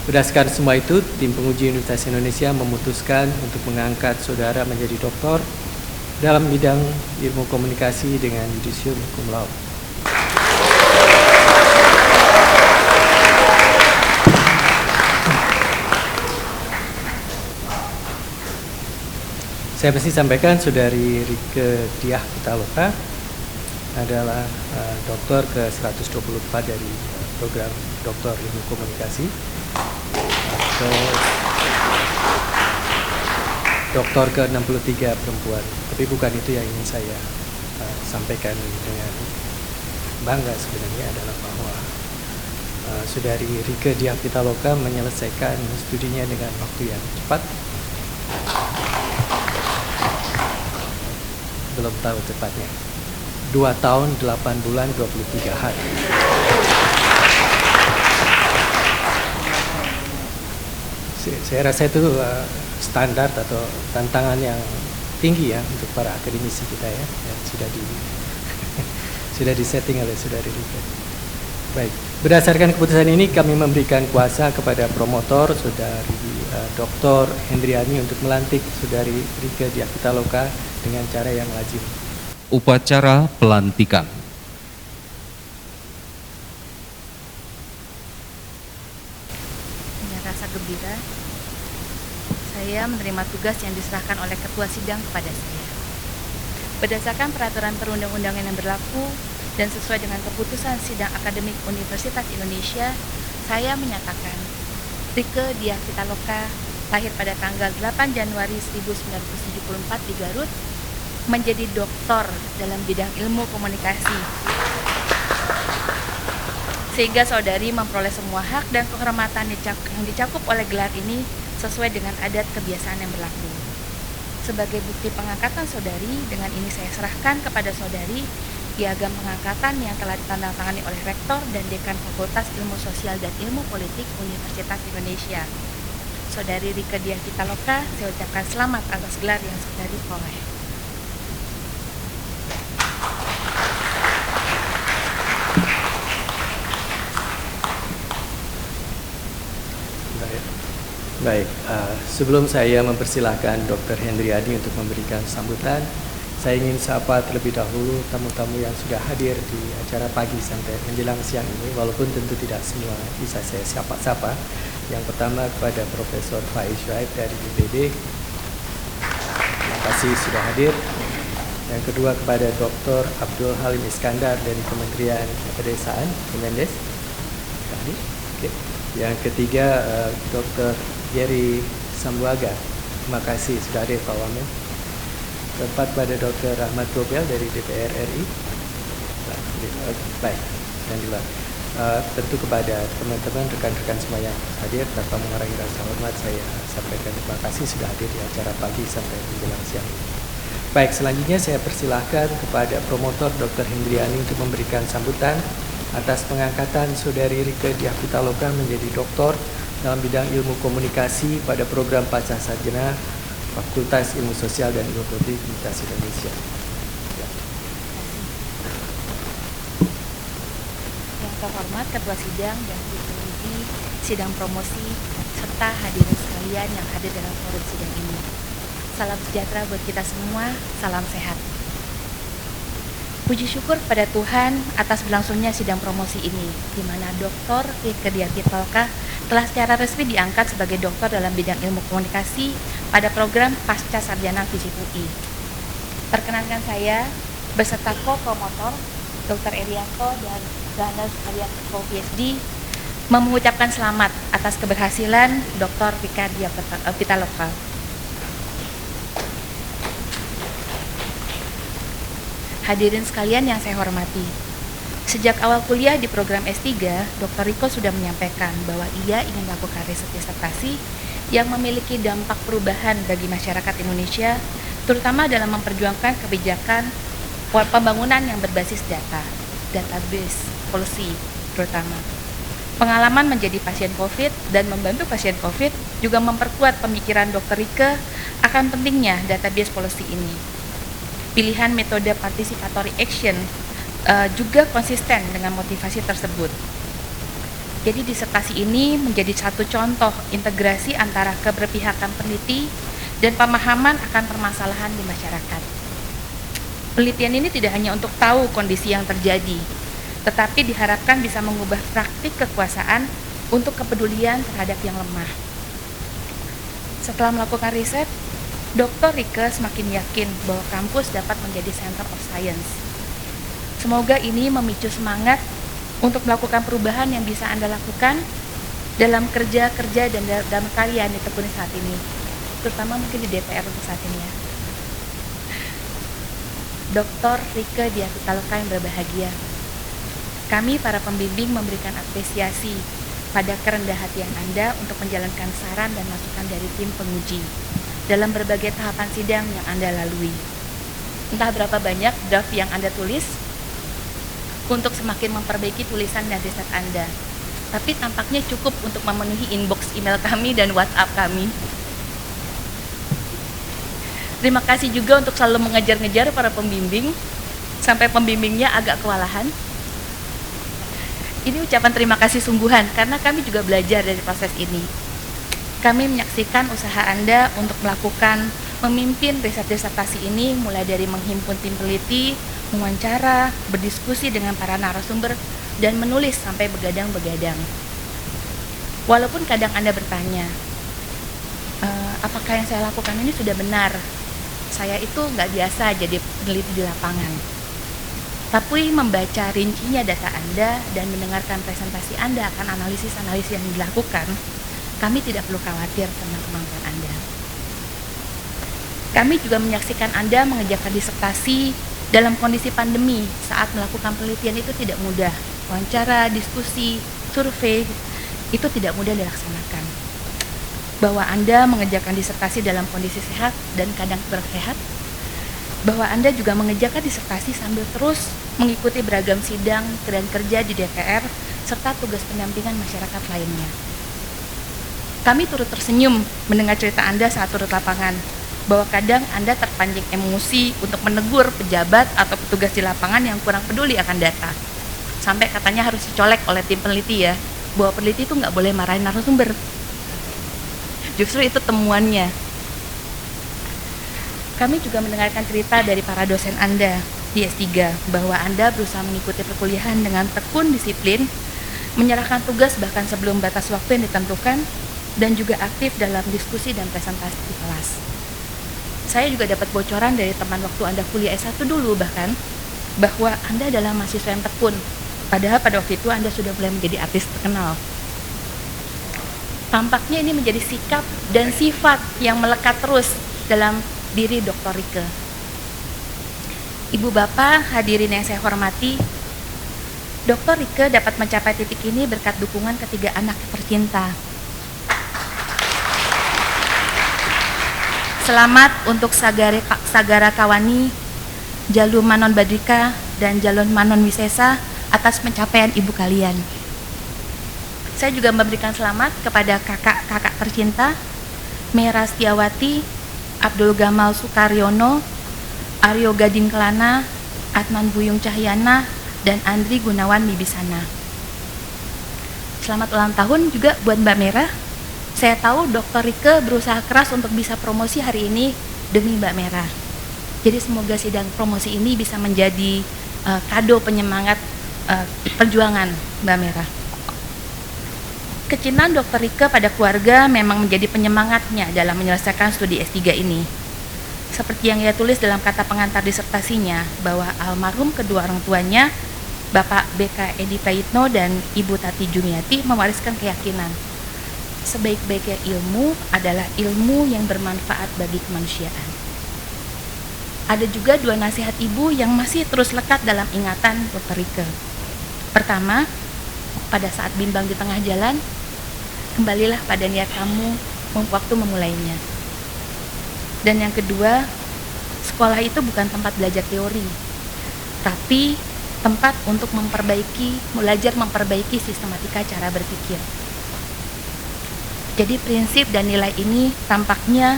Berdasarkan semua itu, tim penguji Universitas Indonesia memutuskan untuk mengangkat Saudara menjadi doktor dalam bidang ilmu komunikasi dengan yudisium cum laude. Saya mesti sampaikan Saudari Rike Diah Pitaloka adalah doktor ke-124 dari program doktor ilmu komunikasi atau doktor ke-63 perempuan. Tapi bukan itu yang ingin saya sampaikan dengan bangga sebenarnya adalah bahwa Saudari Rike Diah Pitaloka menyelesaikan studinya dengan waktu yang cepat. Belum tahu tepatnya, 2 tahun 8 bulan 23 hari. Saya rasa itu standar atau tantangan yang tinggi ya untuk para akademisi kita ya, yang sudah disetting oleh Saudari Rike. Baik, berdasarkan keputusan ini kami memberikan kuasa kepada promotor Saudari Dr. Hendriani untuk melantik Saudari Rike Diah Pitaloka dengan cara yang lazim. Upacara pelantikan. Dengan rasa gembira, saya menerima tugas yang diserahkan oleh Ketua Sidang kepada saya. Berdasarkan peraturan perundang-undangan yang berlaku dan sesuai dengan keputusan Sidang Akademik Universitas Indonesia, saya menyatakan Rike Diah Pitaloka lahir pada tanggal 8 Januari 1974 di Garut, menjadi doktor dalam bidang ilmu komunikasi, sehingga Saudari memperoleh semua hak dan kehormatan yang dicakup oleh gelar ini sesuai dengan adat kebiasaan yang berlaku. Sebagai bukti pengangkatan Saudari, dengan ini saya serahkan kepada Saudari piagam pengangkatan yang telah ditandatangani oleh Rektor dan Dekan Fakultas Ilmu Sosial dan Ilmu Politik Universitas Indonesia. Saudari Rike Diah Pitaloka, saya ucapkan selamat atas gelar yang Saudari peroleh. Baik, sebelum saya mempersilahkan Dr. Hendriani untuk memberikan sambutan, saya ingin sapa terlebih dahulu tamu-tamu yang sudah hadir di acara pagi sampai menjelang siang ini, walaupun tentu tidak semua bisa saya sapa-sapa. Yang pertama kepada Profesor Faiz Shuaib dari IPB, terima kasih sudah hadir. Yang kedua kepada Dr. Abdul Halim Iskandar dari Kementerian Pedesaan, Kemendes. Oke. Yang ketiga Dr. Jerry Sambuaga. Terima kasih sudah hadir Pak Wamen. Keempat pada Dr. Ahmad Gobel dari DPR RI. Baik, yang di luar. Tentu kepada teman-teman, rekan-rekan semua yang hadir, tanpa mengurangi rasa hormat, saya sampaikan terima kasih sudah hadir di acara pagi sampai menjelang siang ini. Baik, selanjutnya saya persilahkan kepada promotor Dr. Hendriani untuk memberikan sambutan atas pengangkatan Saudari Rike Diah Pitaloka menjadi doktor dalam bidang ilmu komunikasi pada program Pasca Sarjana Fakultas Ilmu Sosial dan Ilmu Politik Universitas Indonesia. Yang terhormat Ketua Sidang dan Penguji Sidang Promosi serta hadirin sekalian yang hadir dalam forum sidang ini. Salam sejahtera buat kita semua, salam sehat. Puji syukur pada Tuhan atas berlangsungnya sidang promosi ini, di mana Dr. Rike Diah Pitaloka telah secara resmi diangkat sebagai doktor dalam bidang ilmu komunikasi pada program Pasca Sarjana FISIP UI. Perkenankan saya beserta co-promotor Dr. Erianto dan Johannes Arian PhD mengucapkan selamat atas keberhasilan Dr. Rike Diah Pitaloka. Hadirin sekalian yang saya hormati, sejak awal kuliah di program S3, Dr. Riko sudah menyampaikan bahwa ia ingin melakukan riset disertasi yang memiliki dampak perubahan bagi masyarakat Indonesia, terutama dalam memperjuangkan kebijakan pembangunan yang berbasis data, database, policy terutama. Pengalaman menjadi pasien COVID dan membantu pasien COVID juga memperkuat pemikiran Dr. Rike akan pentingnya database policy ini. Pilihan metode participatory action juga konsisten dengan motivasi tersebut. Jadi disertasi ini menjadi satu contoh integrasi antara keberpihakan peneliti dan pemahaman akan permasalahan di masyarakat. Penelitian ini tidak hanya untuk tahu kondisi yang terjadi, tetapi diharapkan bisa mengubah praktik kekuasaan untuk kepedulian terhadap yang lemah. Setelah melakukan riset, Dr. Rike semakin yakin bahwa kampus dapat menjadi center of science. Semoga ini memicu semangat untuk melakukan perubahan yang bisa Anda lakukan dalam kerja-kerja dan dalam karya yang ditekuni saat ini, terutama mungkin di DPR untuk saat ini ya. Dr. Rike Diah Pitaloka yang berbahagia, kami para pembimbing memberikan apresiasi pada kerendah hatian Anda untuk menjalankan saran dan masukan dari tim penguji dalam berbagai tahapan sidang yang Anda lalui. Entah berapa banyak draft yang Anda tulis untuk semakin memperbaiki tulisan dan riset Anda, tapi tampaknya cukup untuk memenuhi inbox email kami dan WhatsApp kami. Terima kasih juga untuk selalu mengejar-ngejar para pembimbing, sampai pembimbingnya agak kewalahan. Ini ucapan terima kasih sungguhan, karena kami juga belajar dari proses ini. Kami menyaksikan usaha Anda untuk memimpin riset disertasi ini, mulai dari menghimpun tim peneliti, mewawancara, berdiskusi dengan para narasumber, dan menulis sampai begadang-begadang. Walaupun kadang Anda bertanya, apakah yang saya lakukan ini sudah benar? Saya itu nggak biasa jadi peneliti di lapangan. Tapi membaca rincinya data Anda dan mendengarkan presentasi Anda akan analisis-analisis yang dilakukan, kami tidak perlu khawatir tentang kemampuan Anda. Kami juga menyaksikan Anda mengerjakan disertasi dalam kondisi pandemi saat melakukan penelitian itu tidak mudah. Wawancara, diskusi, survei, itu tidak mudah dilaksanakan. Bahwa Anda mengerjakan disertasi dalam kondisi sehat dan kadang bersehat, bahwa Anda juga mengerjakan disertasi sambil terus mengikuti beragam sidang dan kerja di DPR serta tugas pendampingan masyarakat lainnya. Kami turut tersenyum mendengar cerita Anda saat turut lapangan, bahwa kadang Anda terpancing emosi untuk menegur pejabat atau petugas di lapangan yang kurang peduli akan data. Sampai katanya harus dicolek oleh tim peneliti ya, bahwa peneliti itu nggak boleh marahin narasumber. Justru itu temuannya. Kami juga mendengarkan cerita dari para dosen Anda di S3, bahwa Anda berusaha mengikuti perkuliahan dengan tekun disiplin, menyerahkan tugas bahkan sebelum batas waktu yang ditentukan, dan juga aktif dalam diskusi dan presentasi di kelas. Saya juga dapat bocoran dari teman waktu Anda kuliah S1 dulu bahkan, bahwa Anda adalah mahasiswa yang tekun, padahal pada waktu itu Anda sudah mulai menjadi artis terkenal. Tampaknya ini menjadi sikap dan sifat yang melekat terus dalam diri Dr. Rieke. Ibu Bapak, hadirin yang saya hormati, Dr. Rieke dapat mencapai titik ini berkat dukungan ketiga anak tercinta. Selamat untuk Sagara Kawani, Jalun Manon Badrika, dan Jalun Manon Wisesa atas pencapaian ibu kalian. Saya juga memberikan selamat kepada kakak-kakak tercinta, Mera Setiawati, Abdul Gamal Sukaryono, Aryo Gading Kelana, Adnan Buyung Cahyana, dan Andri Gunawan Wibisana. Selamat ulang tahun juga buat Mbak Mera. Saya tahu Dr. Rieke berusaha keras untuk bisa promosi hari ini demi Mbak Mera. Jadi semoga sidang promosi ini bisa menjadi kado penyemangat perjuangan Mbak Mera. Kecintaan Dr. Rieke pada keluarga memang menjadi penyemangatnya dalam menyelesaikan studi S3 ini. Seperti yang ia tulis dalam kata pengantar disertasinya, bahwa almarhum kedua orang tuanya, Bapak BK Edi Prayitno dan Ibu Tati Juniati, mewariskan keyakinan sebaik-baiknya ilmu adalah ilmu yang bermanfaat bagi kemanusiaan. Ada juga dua nasihat ibu yang masih terus lekat dalam ingatan Dr. Rieke. Pertama, pada saat bimbang di tengah jalan, kembalilah pada niat kamu waktu memulainya. Dan yang kedua, sekolah itu bukan tempat belajar teori, tapi tempat untuk belajar memperbaiki sistematika cara berpikir. Jadi prinsip dan nilai ini tampaknya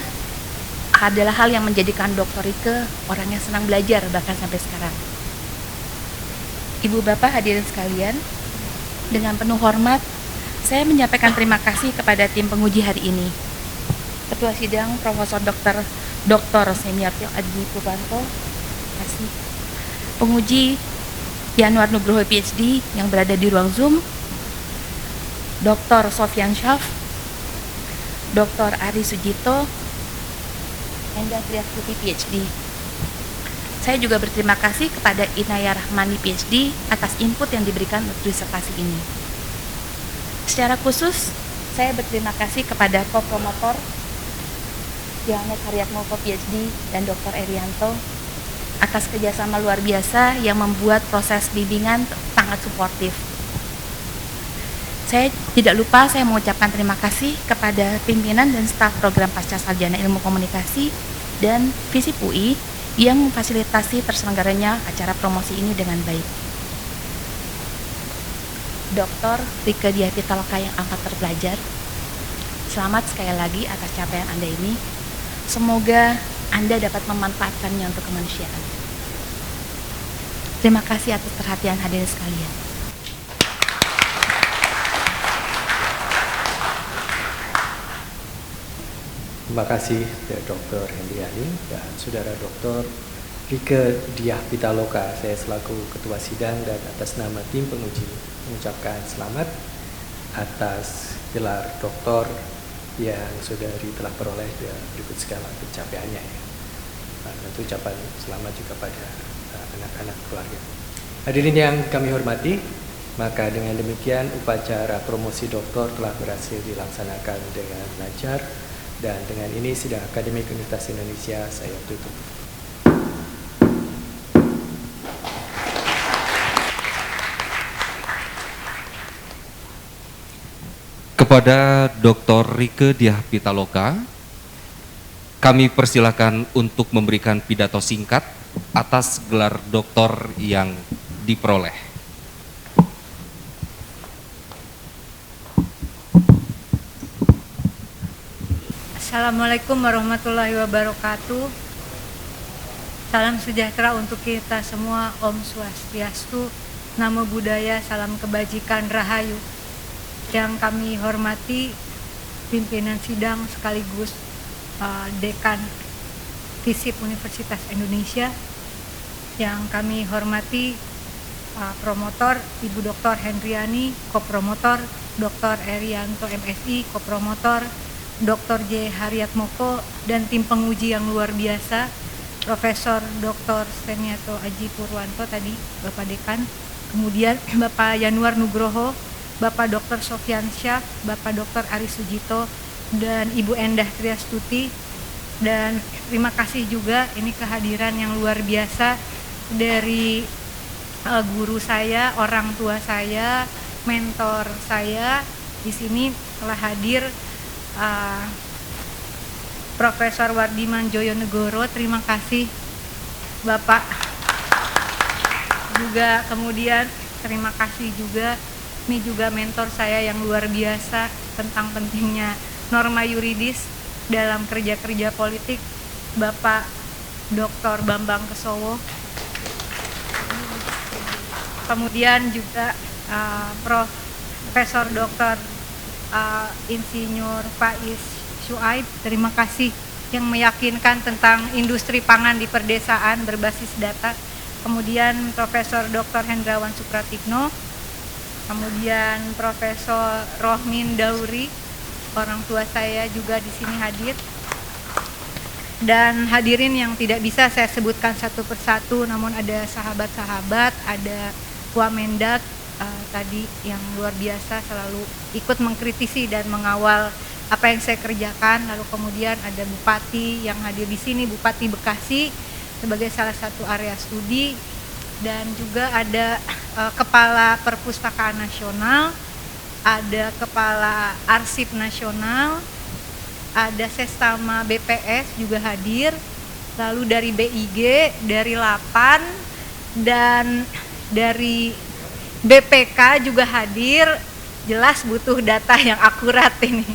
adalah hal yang menjadikan Dr. Rieke orang yang senang belajar bahkan sampai sekarang. Ibu Bapak hadirin sekalian, dengan penuh hormat, saya menyampaikan terima kasih kepada tim penguji hari ini. Ketua Sidang Profesor Dr. Senior Adi Purwanto, terima kasih. Penguji Yanuar Nugroho PhD yang berada di ruang Zoom, Dr. Sofyan Syaf, Dr. Ari Sujito, Endah Triastuti PhD. Saya juga berterima kasih kepada Inaya Rahmani PhD atas input yang diberikan untuk disertasi ini. Secara khusus, saya berterima kasih kepada co-promotor Janet Haryatmoko PhD dan Dr. Erianto atas kerjasama luar biasa yang membuat proses bimbingan sangat suportif. Saya tidak lupa saya mengucapkan terima kasih kepada pimpinan dan staf program Pasca Sarjana Ilmu Komunikasi dan FISIP UI yang memfasilitasi terselenggaranya acara promosi ini dengan baik. Dr. Rieke Diah Pitaloka yang amat terpelajar, selamat sekali lagi atas capaian Anda ini. Semoga Anda dapat memanfaatkannya untuk kemanusiaan. Terima kasih atas perhatian hadirin sekalian. Terima kasih Dr. Hendriani dan Saudara Dr. Rieke Diah Pitaloka. Saya selaku Ketua Sidang dan atas nama tim penguji mengucapkan selamat atas gelar doktor yang saudari telah peroleh berikut segala pencapaiannya. Tentu ucapan selamat juga pada anak-anak keluarga. Hadirin yang kami hormati, maka dengan demikian upacara promosi doktor telah berhasil dilaksanakan dengan lancar. Dan dengan ini Sidang Akademik Universitas Indonesia saya tutup. Kepada Dr. Rieke Diah Pitaloka, kami persilakan untuk memberikan pidato singkat atas gelar doktor yang diperoleh. Assalamualaikum warahmatullahi wabarakatuh. Salam sejahtera untuk kita semua. Om Swastiastu, Namo Buddhaya, salam kebajikan, rahayu. Yang kami hormati pimpinan sidang sekaligus Dekan FISIP Universitas Indonesia. Yang kami hormati promotor Ibu Dr. Hendriani, kopromotor, Dr. Erianto MSI, kopromotor, Dr. J. Haryatmoko dan tim penguji yang luar biasa, Profesor Dr. Steniato Aji Purwanto tadi, Bapak Dekan, kemudian Bapak Yanuar Nugroho, Bapak Dr. Sofyan Syah, Bapak Dr. Ari Sujito, dan Ibu Endah Triastuti. Dan terima kasih juga ini kehadiran yang luar biasa dari guru saya, orang tua saya, mentor saya. Di sini telah hadir Profesor Wardiman Joyonegoro, terima kasih Bapak. Juga kemudian terima kasih juga, ini juga mentor saya yang luar biasa tentang pentingnya norma yuridis dalam kerja-kerja politik, Bapak Dr. Bambang Kesowo. Kemudian juga Profesor Dr. Insinyur Faiz Syuaib, terima kasih yang meyakinkan tentang industri pangan di perdesaan berbasis data. Kemudian Profesor Dr. Hendrawan Supratikno, kemudian Profesor Rohmin Dauri, orang tua saya juga di sini hadir. Dan hadirin yang tidak bisa saya sebutkan satu persatu, namun ada sahabat-sahabat, ada Wamendak tadi yang luar biasa selalu ikut mengkritisi dan mengawal apa yang saya kerjakan. Lalu kemudian ada Bupati yang hadir di sini, Bupati Bekasi sebagai salah satu area studi, dan juga ada Kepala Perpustakaan Nasional, ada Kepala Arsip Nasional, ada Sestama BPS juga hadir, lalu dari BIG, dari LAPAN, dan dari BPK juga hadir. Jelas butuh data yang akurat ini.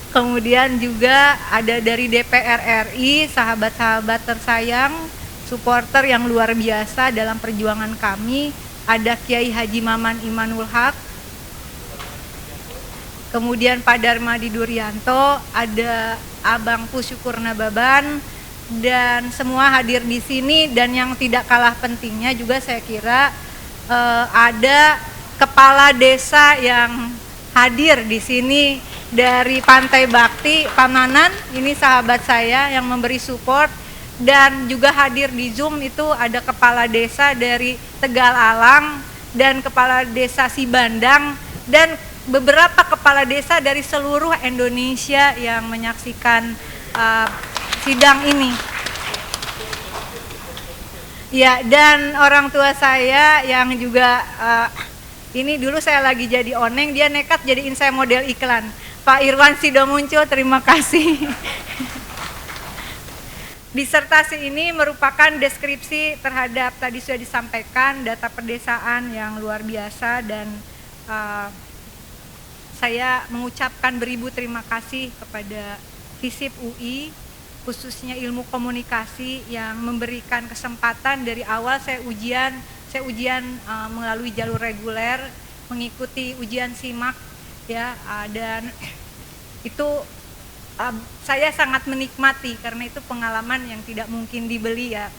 Kemudian juga ada dari DPR RI, sahabat-sahabat tersayang, supporter yang luar biasa dalam perjuangan kami. Ada Kiai Haji Maman Imanul Haq, kemudian Pak Darmadi Duryanto, ada Abang Pusyukur Nababan, dan semua hadir di sini. Dan yang tidak kalah pentingnya juga saya kira ada kepala desa yang hadir di sini dari Pantai Bakti, Pamanan, ini sahabat saya yang memberi support. Dan juga hadir di Zoom itu ada kepala desa dari Tegal Alang dan kepala desa Sibandang, dan beberapa kepala desa dari seluruh Indonesia yang menyaksikan sidang ini. Ya, dan orang tua saya yang juga ini dulu saya lagi jadi oneng, dia nekat jadiin saya model iklan. Pak Irwan Sidomuncul, terima kasih. Disertasi ini merupakan deskripsi terhadap tadi sudah disampaikan data perdesaan yang luar biasa, dan saya mengucapkan beribu terima kasih kepada FISIP UI, khususnya ilmu komunikasi yang memberikan kesempatan dari awal saya ujian melalui jalur reguler, mengikuti ujian SIMAK ya, dan itu saya sangat menikmati karena itu pengalaman yang tidak mungkin dibeli ya.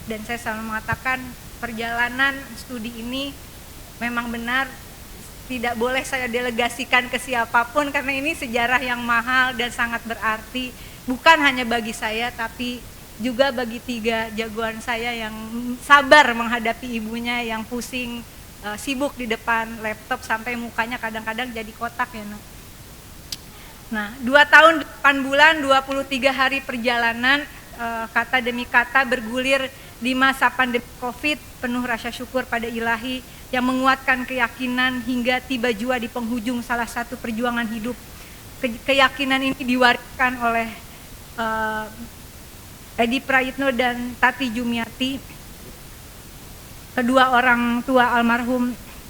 Dan saya selalu mengatakan perjalanan studi ini memang benar tidak boleh saya delegasikan ke siapapun, karena ini sejarah yang mahal dan sangat berarti, bukan hanya bagi saya tapi juga bagi 3 jagoan saya yang sabar menghadapi ibunya yang pusing, sibuk di depan laptop sampai mukanya kadang-kadang jadi kotak ya. Nah, 2 tahun 8 bulan 23 hari perjalanan, kata demi kata bergulir di masa pandemi Covid, penuh rasa syukur pada Ilahi yang menguatkan keyakinan hingga tiba jua di penghujung salah satu perjuangan hidup. Keyakinan ini diwariskan oleh Edi Prayitno dan Tati Jumiati, kedua orang tua almarhum,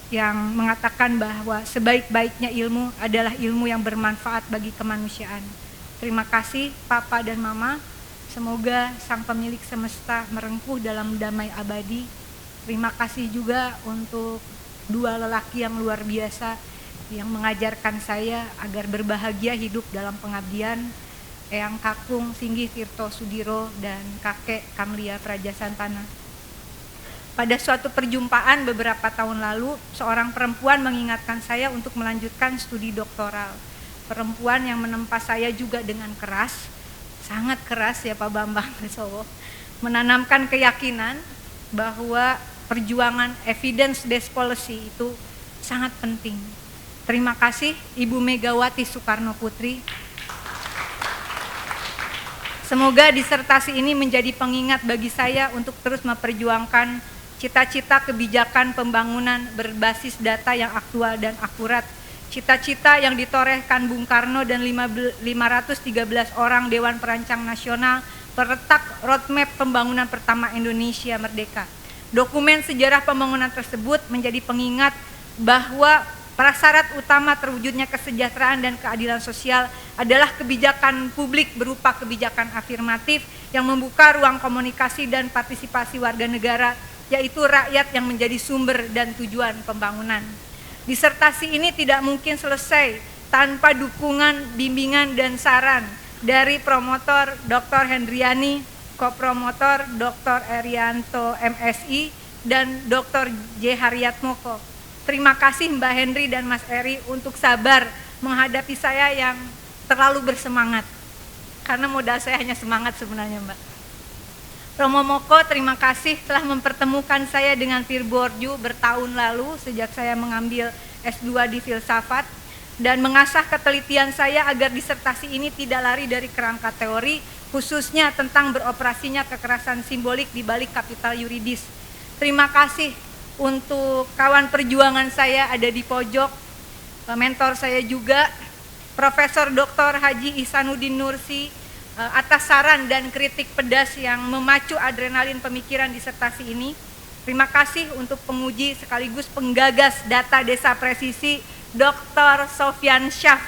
yang mengatakan bahwa sebaik-baiknya ilmu adalah ilmu yang bermanfaat bagi kemanusiaan. Terima kasih Papa dan Mama, semoga Sang Pemilik Semesta merengkuh dalam damai abadi. Terima kasih juga untuk 2 lelaki yang luar biasa yang mengajarkan saya agar berbahagia hidup dalam pengabdian, Eyang Kakung Singgih Tirto Sudiro dan Kakek Kamlia Prajasantana. Pada suatu perjumpaan beberapa tahun lalu, seorang perempuan mengingatkan saya untuk melanjutkan studi doktoral. perempuan yang menempa saya juga dengan keras, sangat keras ya Pak Bambang Desowo, menanamkan keyakinan bahwa perjuangan evidence-based policy itu sangat penting. Terima kasih Ibu Megawati Soekarno Putri. Semoga disertasi ini menjadi pengingat bagi saya untuk terus memperjuangkan cita-cita kebijakan pembangunan berbasis data yang aktual dan akurat. Cita-cita yang ditorehkan Bung Karno dan 513 orang Dewan Perancang Nasional peretak roadmap pembangunan pertama Indonesia merdeka. Dokumen sejarah pembangunan tersebut menjadi pengingat bahwa prasyarat utama terwujudnya kesejahteraan dan keadilan sosial adalah kebijakan publik berupa kebijakan afirmatif yang membuka ruang komunikasi dan partisipasi warga negara, yaitu rakyat yang menjadi sumber dan tujuan pembangunan. Disertasi ini tidak mungkin selesai tanpa dukungan, bimbingan, dan saran dari promotor Dr. Hendriani, kopromotor Dr. Erianto MSI, dan Dr. J. Haryatmoko. Terima kasih Mbak Henry dan Mas Eri untuk sabar menghadapi saya yang terlalu bersemangat. Karena modal saya hanya semangat sebenarnya Mbak. Romo Moko, terima kasih telah mempertemukan saya dengan Pir Borju bertahun lalu sejak saya mengambil S2 di filsafat dan mengasah ketelitian saya agar disertasi ini tidak lari dari kerangka teori, khususnya tentang beroperasinya kekerasan simbolik di balik kapital yuridis. Terima kasih untuk kawan perjuangan saya ada di pojok, mentor saya juga, Profesor Dr. Haji Ihsanuddin Nursi, atas saran dan kritik pedas yang memacu adrenalin pemikiran disertasi ini. Terima kasih untuk penguji sekaligus penggagas data desa presisi, Dr. Sofyan Syaf,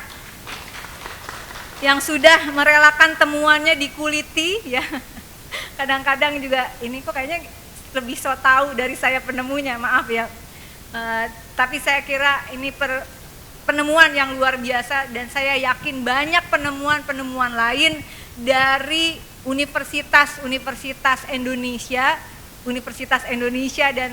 yang sudah merelakan temuannya dikuliti, ya. Kadang-kadang juga ini kok kayaknya lebih so tahu dari saya penemunya, maaf ya. Tapi saya kira ini penemuan yang luar biasa dan saya yakin banyak penemuan-penemuan lain dari universitas Indonesia dan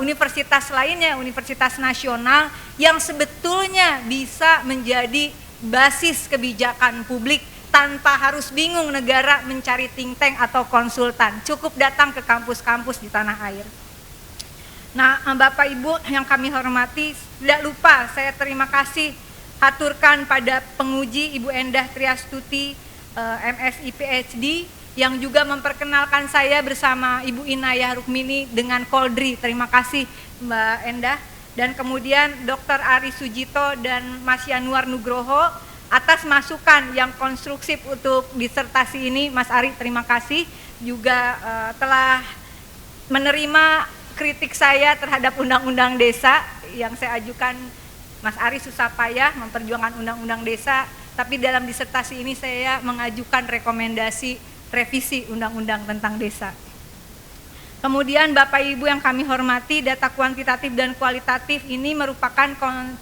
universitas lainnya, universitas nasional yang sebetulnya bisa menjadi basis kebijakan publik tanpa harus bingung negara mencari think tank atau konsultan, cukup datang ke kampus-kampus di tanah air. Nah, Bapak Ibu yang kami hormati, tidak lupa saya terima kasih haturkan pada penguji Ibu Endah Triastuti, MSI PhD, yang juga memperkenalkan saya bersama Ibu Inayah Rukmini dengan Koldri. Terima kasih Mbak Endah. Dan kemudian Dr. Ari Sujito dan Mas Yanuar Nugroho, atas masukan yang konstruksif untuk disertasi ini. Mas Ari, terima kasih juga telah menerima kritik saya terhadap Undang-Undang Desa yang saya ajukan. Mas Ari susah payah memperjuangkan Undang-Undang Desa, tapi dalam disertasi ini saya mengajukan rekomendasi revisi Undang-Undang tentang desa. Kemudian Bapak Ibu yang kami hormati, data kuantitatif dan kualitatif ini merupakan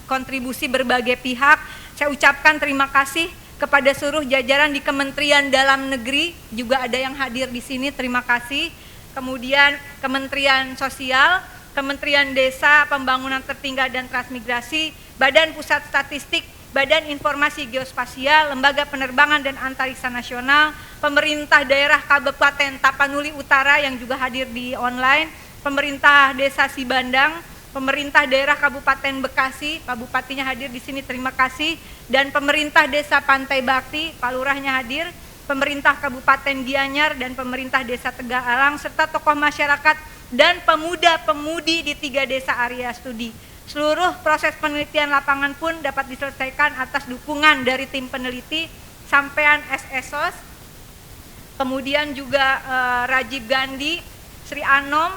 kontribusi berbagai pihak. Saya ucapkan terima kasih kepada seluruh jajaran di Kementerian Dalam Negeri, juga ada yang hadir di sini, terima kasih. Kemudian Kementerian Sosial, Kementerian Desa, Pembangunan Tertinggal dan Transmigrasi, Badan Pusat Statistik, Badan Informasi Geospasial, Lembaga Penerbangan dan Antariksa Nasional, Pemerintah Daerah Kabupaten Tapanuli Utara yang juga hadir di online, Pemerintah Desa Sibandang, Pemerintah Daerah Kabupaten Bekasi, Pak Bupatinya hadir di sini, terima kasih, dan Pemerintah Desa Pantai Bakti, Pak Lurahnya hadir, Pemerintah Kabupaten Gianyar dan Pemerintah Desa Tegalang, serta tokoh masyarakat dan pemuda-pemudi di 3 desa area studi. Seluruh proses penelitian lapangan pun dapat diselesaikan atas dukungan dari tim peneliti, sampean SSOS, kemudian juga Rajiv Gandhi, Sri Anom,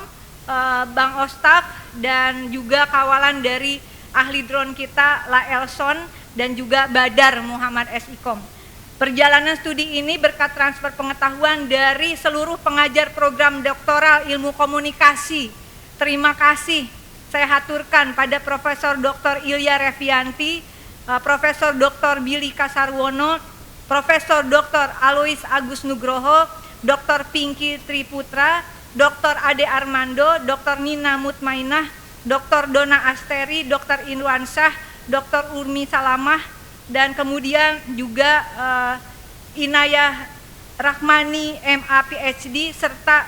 Bang Ostaf, dan juga kawalan dari ahli drone kita, La Elson, dan juga Badar Muhammad S. Ikom. Perjalanan studi ini berkat transfer pengetahuan dari seluruh pengajar program doktoral ilmu komunikasi. Terima kasih saya haturkan pada Profesor Dr. Ilya Revianti, Profesor Dr. Billy Kasarwono, Profesor Dr. Alois Agus Nugroho, Dr. Pinky Triputra, Dr. Ade Armando, Dr. Nina Mutmainah, Dr. Dona Asteri, Dr. Indwansyah, Dr. Urmi Salamah, dan kemudian juga Inayah Rahmani MA PhD serta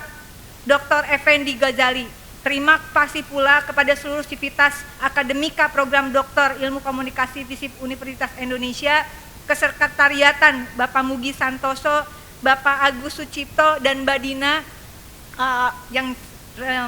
Dr. Effendi Ghazali. Terima kasih pula kepada seluruh sivitas akademika program Doktor Ilmu Komunikasi FISIP Universitas Indonesia, Kesekretariatan Bapak Mugi Santoso, Bapak Agus Sucipto, dan Mbak Dina yang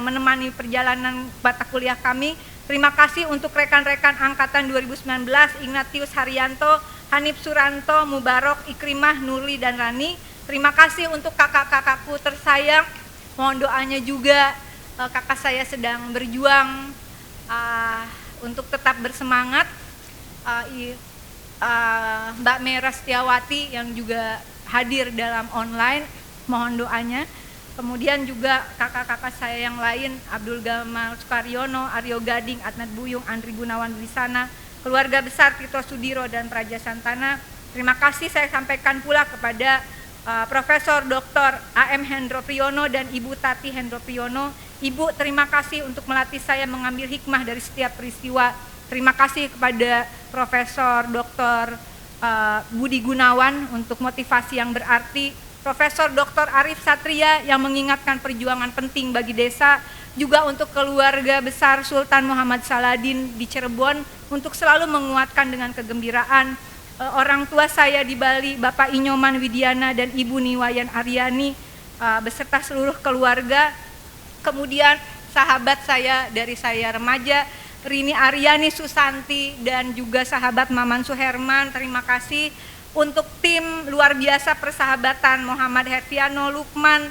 menemani perjalanan mata kuliah kami. Terima kasih untuk rekan-rekan angkatan 2019, Ignatius Haryanto, Hanif Suranto, Mubarok, Ikrimah, Nurli, dan Rani. Terima kasih untuk kakak-kakakku tersayang. Mohon doanya juga, kakak saya sedang berjuang untuk tetap bersemangat. Mbak Mera Setiawati yang juga hadir dalam online, mohon doanya. Kemudian juga kakak-kakak saya yang lain, Abdul Gamal Sukaryono, Aryo Gading, Adnat Buyung, Andri Gunawan Wisana, keluarga besar Tito Sudiro dan Praja Santana. Terima kasih saya sampaikan pula kepada Profesor Dr. A.M. Hendro Priyono dan Ibu Tati Hendro Priyono. Ibu, terima kasih untuk melatih saya mengambil hikmah dari setiap peristiwa. Terima kasih kepada Profesor Dr. Budi Gunawan untuk motivasi yang berarti. Profesor Dr. Arif Satria yang mengingatkan perjuangan penting bagi desa, juga untuk keluarga besar Sultan Muhammad Saladin di Cirebon untuk selalu menguatkan dengan kegembiraan. Orang tua saya di Bali, Bapak Inyoman Widiana dan Ibu Niwayan Aryani beserta seluruh keluarga. Kemudian sahabat saya dari saya remaja, Rini Aryani Susanti, dan juga sahabat Maman Suherman, terima kasih. Untuk tim luar biasa persahabatan Muhammad Herfiano, Lukman,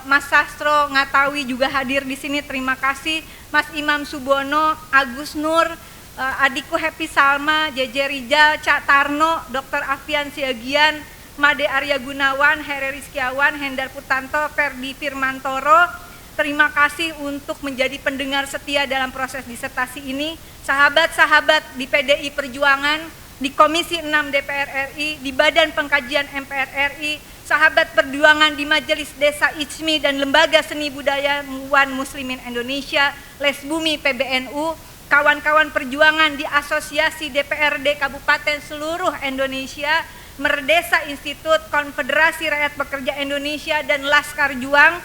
Mas Sastro Ngatawi juga hadir di sini, terima kasih. Mas Imam Subono, Agus Nur, adikku Happy Salma, JJ Rijal, Cak Tarno, Dr. Afian Siagian, Made Arya Gunawan, Here Rizkiawan, Hendar Putanto, Ferdi Firmantoro. Terima kasih untuk menjadi pendengar setia dalam proses disertasi ini. Sahabat-sahabat di PDI Perjuangan, di Komisi 6 DPR RI, di Badan Pengkajian MPR RI, sahabat perjuangan di Majelis Desa ICMI dan Lembaga Seni Budaya Wan Muslimin Indonesia, Lesbumi PBNU, kawan-kawan perjuangan di Asosiasi DPRD Kabupaten seluruh Indonesia, Merdesa Institut, Konfederasi Rakyat Pekerja Indonesia, dan Laskar Juang,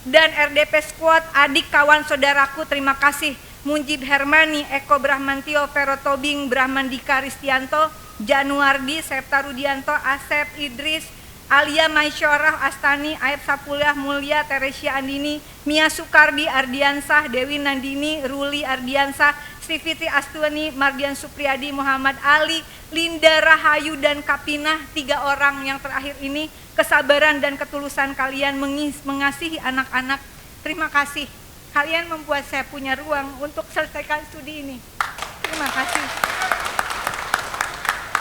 dan RDP Squad, adik kawan saudaraku, terima kasih. Munjib Hermani, Eko Brahmantio, Vero Tobing, Brahmandika Ristianto, Januardi, Septa Rudianto, Asep Idris, Alia Maisyarah Astani, Aib Sapullah Mulia, Teresia Andini, Mia Sukardi Ardiansah, Dewi Nandini, Ruli Ardiansah, Sriviti Astuani, Mardian Supriyadi, Muhammad Ali, Linda Rahayu, dan Kapinah. 3 orang yang terakhir ini, kesabaran dan ketulusan kalian mengasihi anak-anak. Terima kasih. Kalian membuat saya punya ruang untuk selesaikan studi ini. Terima kasih.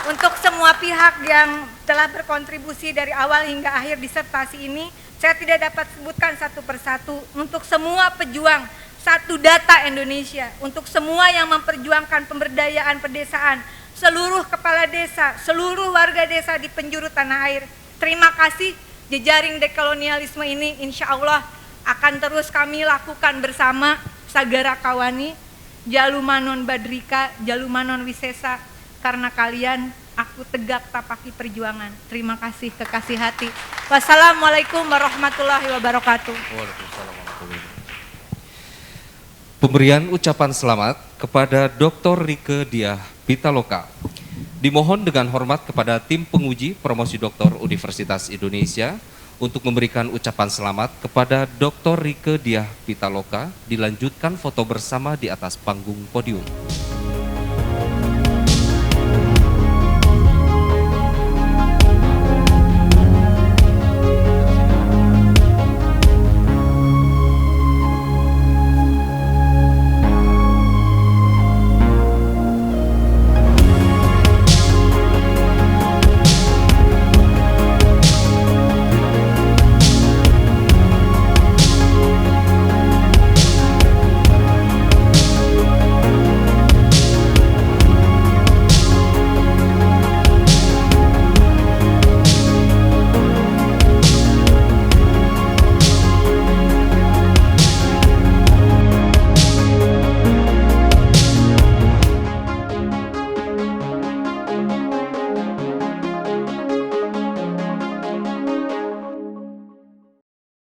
Untuk semua pihak yang telah berkontribusi dari awal hingga akhir disertasi ini, saya tidak dapat sebutkan satu persatu. Untuk semua pejuang Satu Data Indonesia, untuk semua yang memperjuangkan pemberdayaan pedesaan, seluruh kepala desa, seluruh warga desa di penjuru tanah air, terima kasih. Jejaring dekolonialisme ini insya Allah akan terus kami lakukan bersama. Sagara Kawani, Jalumanon Badrika, Jalumanon Wisesa, karena kalian aku tegak tapaki perjuangan. Terima kasih, kekasih hati. Wassalamualaikum warahmatullahi wabarakatuh. Pemberian ucapan selamat kepada Dr. Rieke Diah Pitaloka. Dimohon dengan hormat kepada tim penguji promosi doktor Universitas Indonesia untuk memberikan ucapan selamat kepada Dr. Rieke Diah Pitaloka, dilanjutkan foto bersama di atas panggung podium.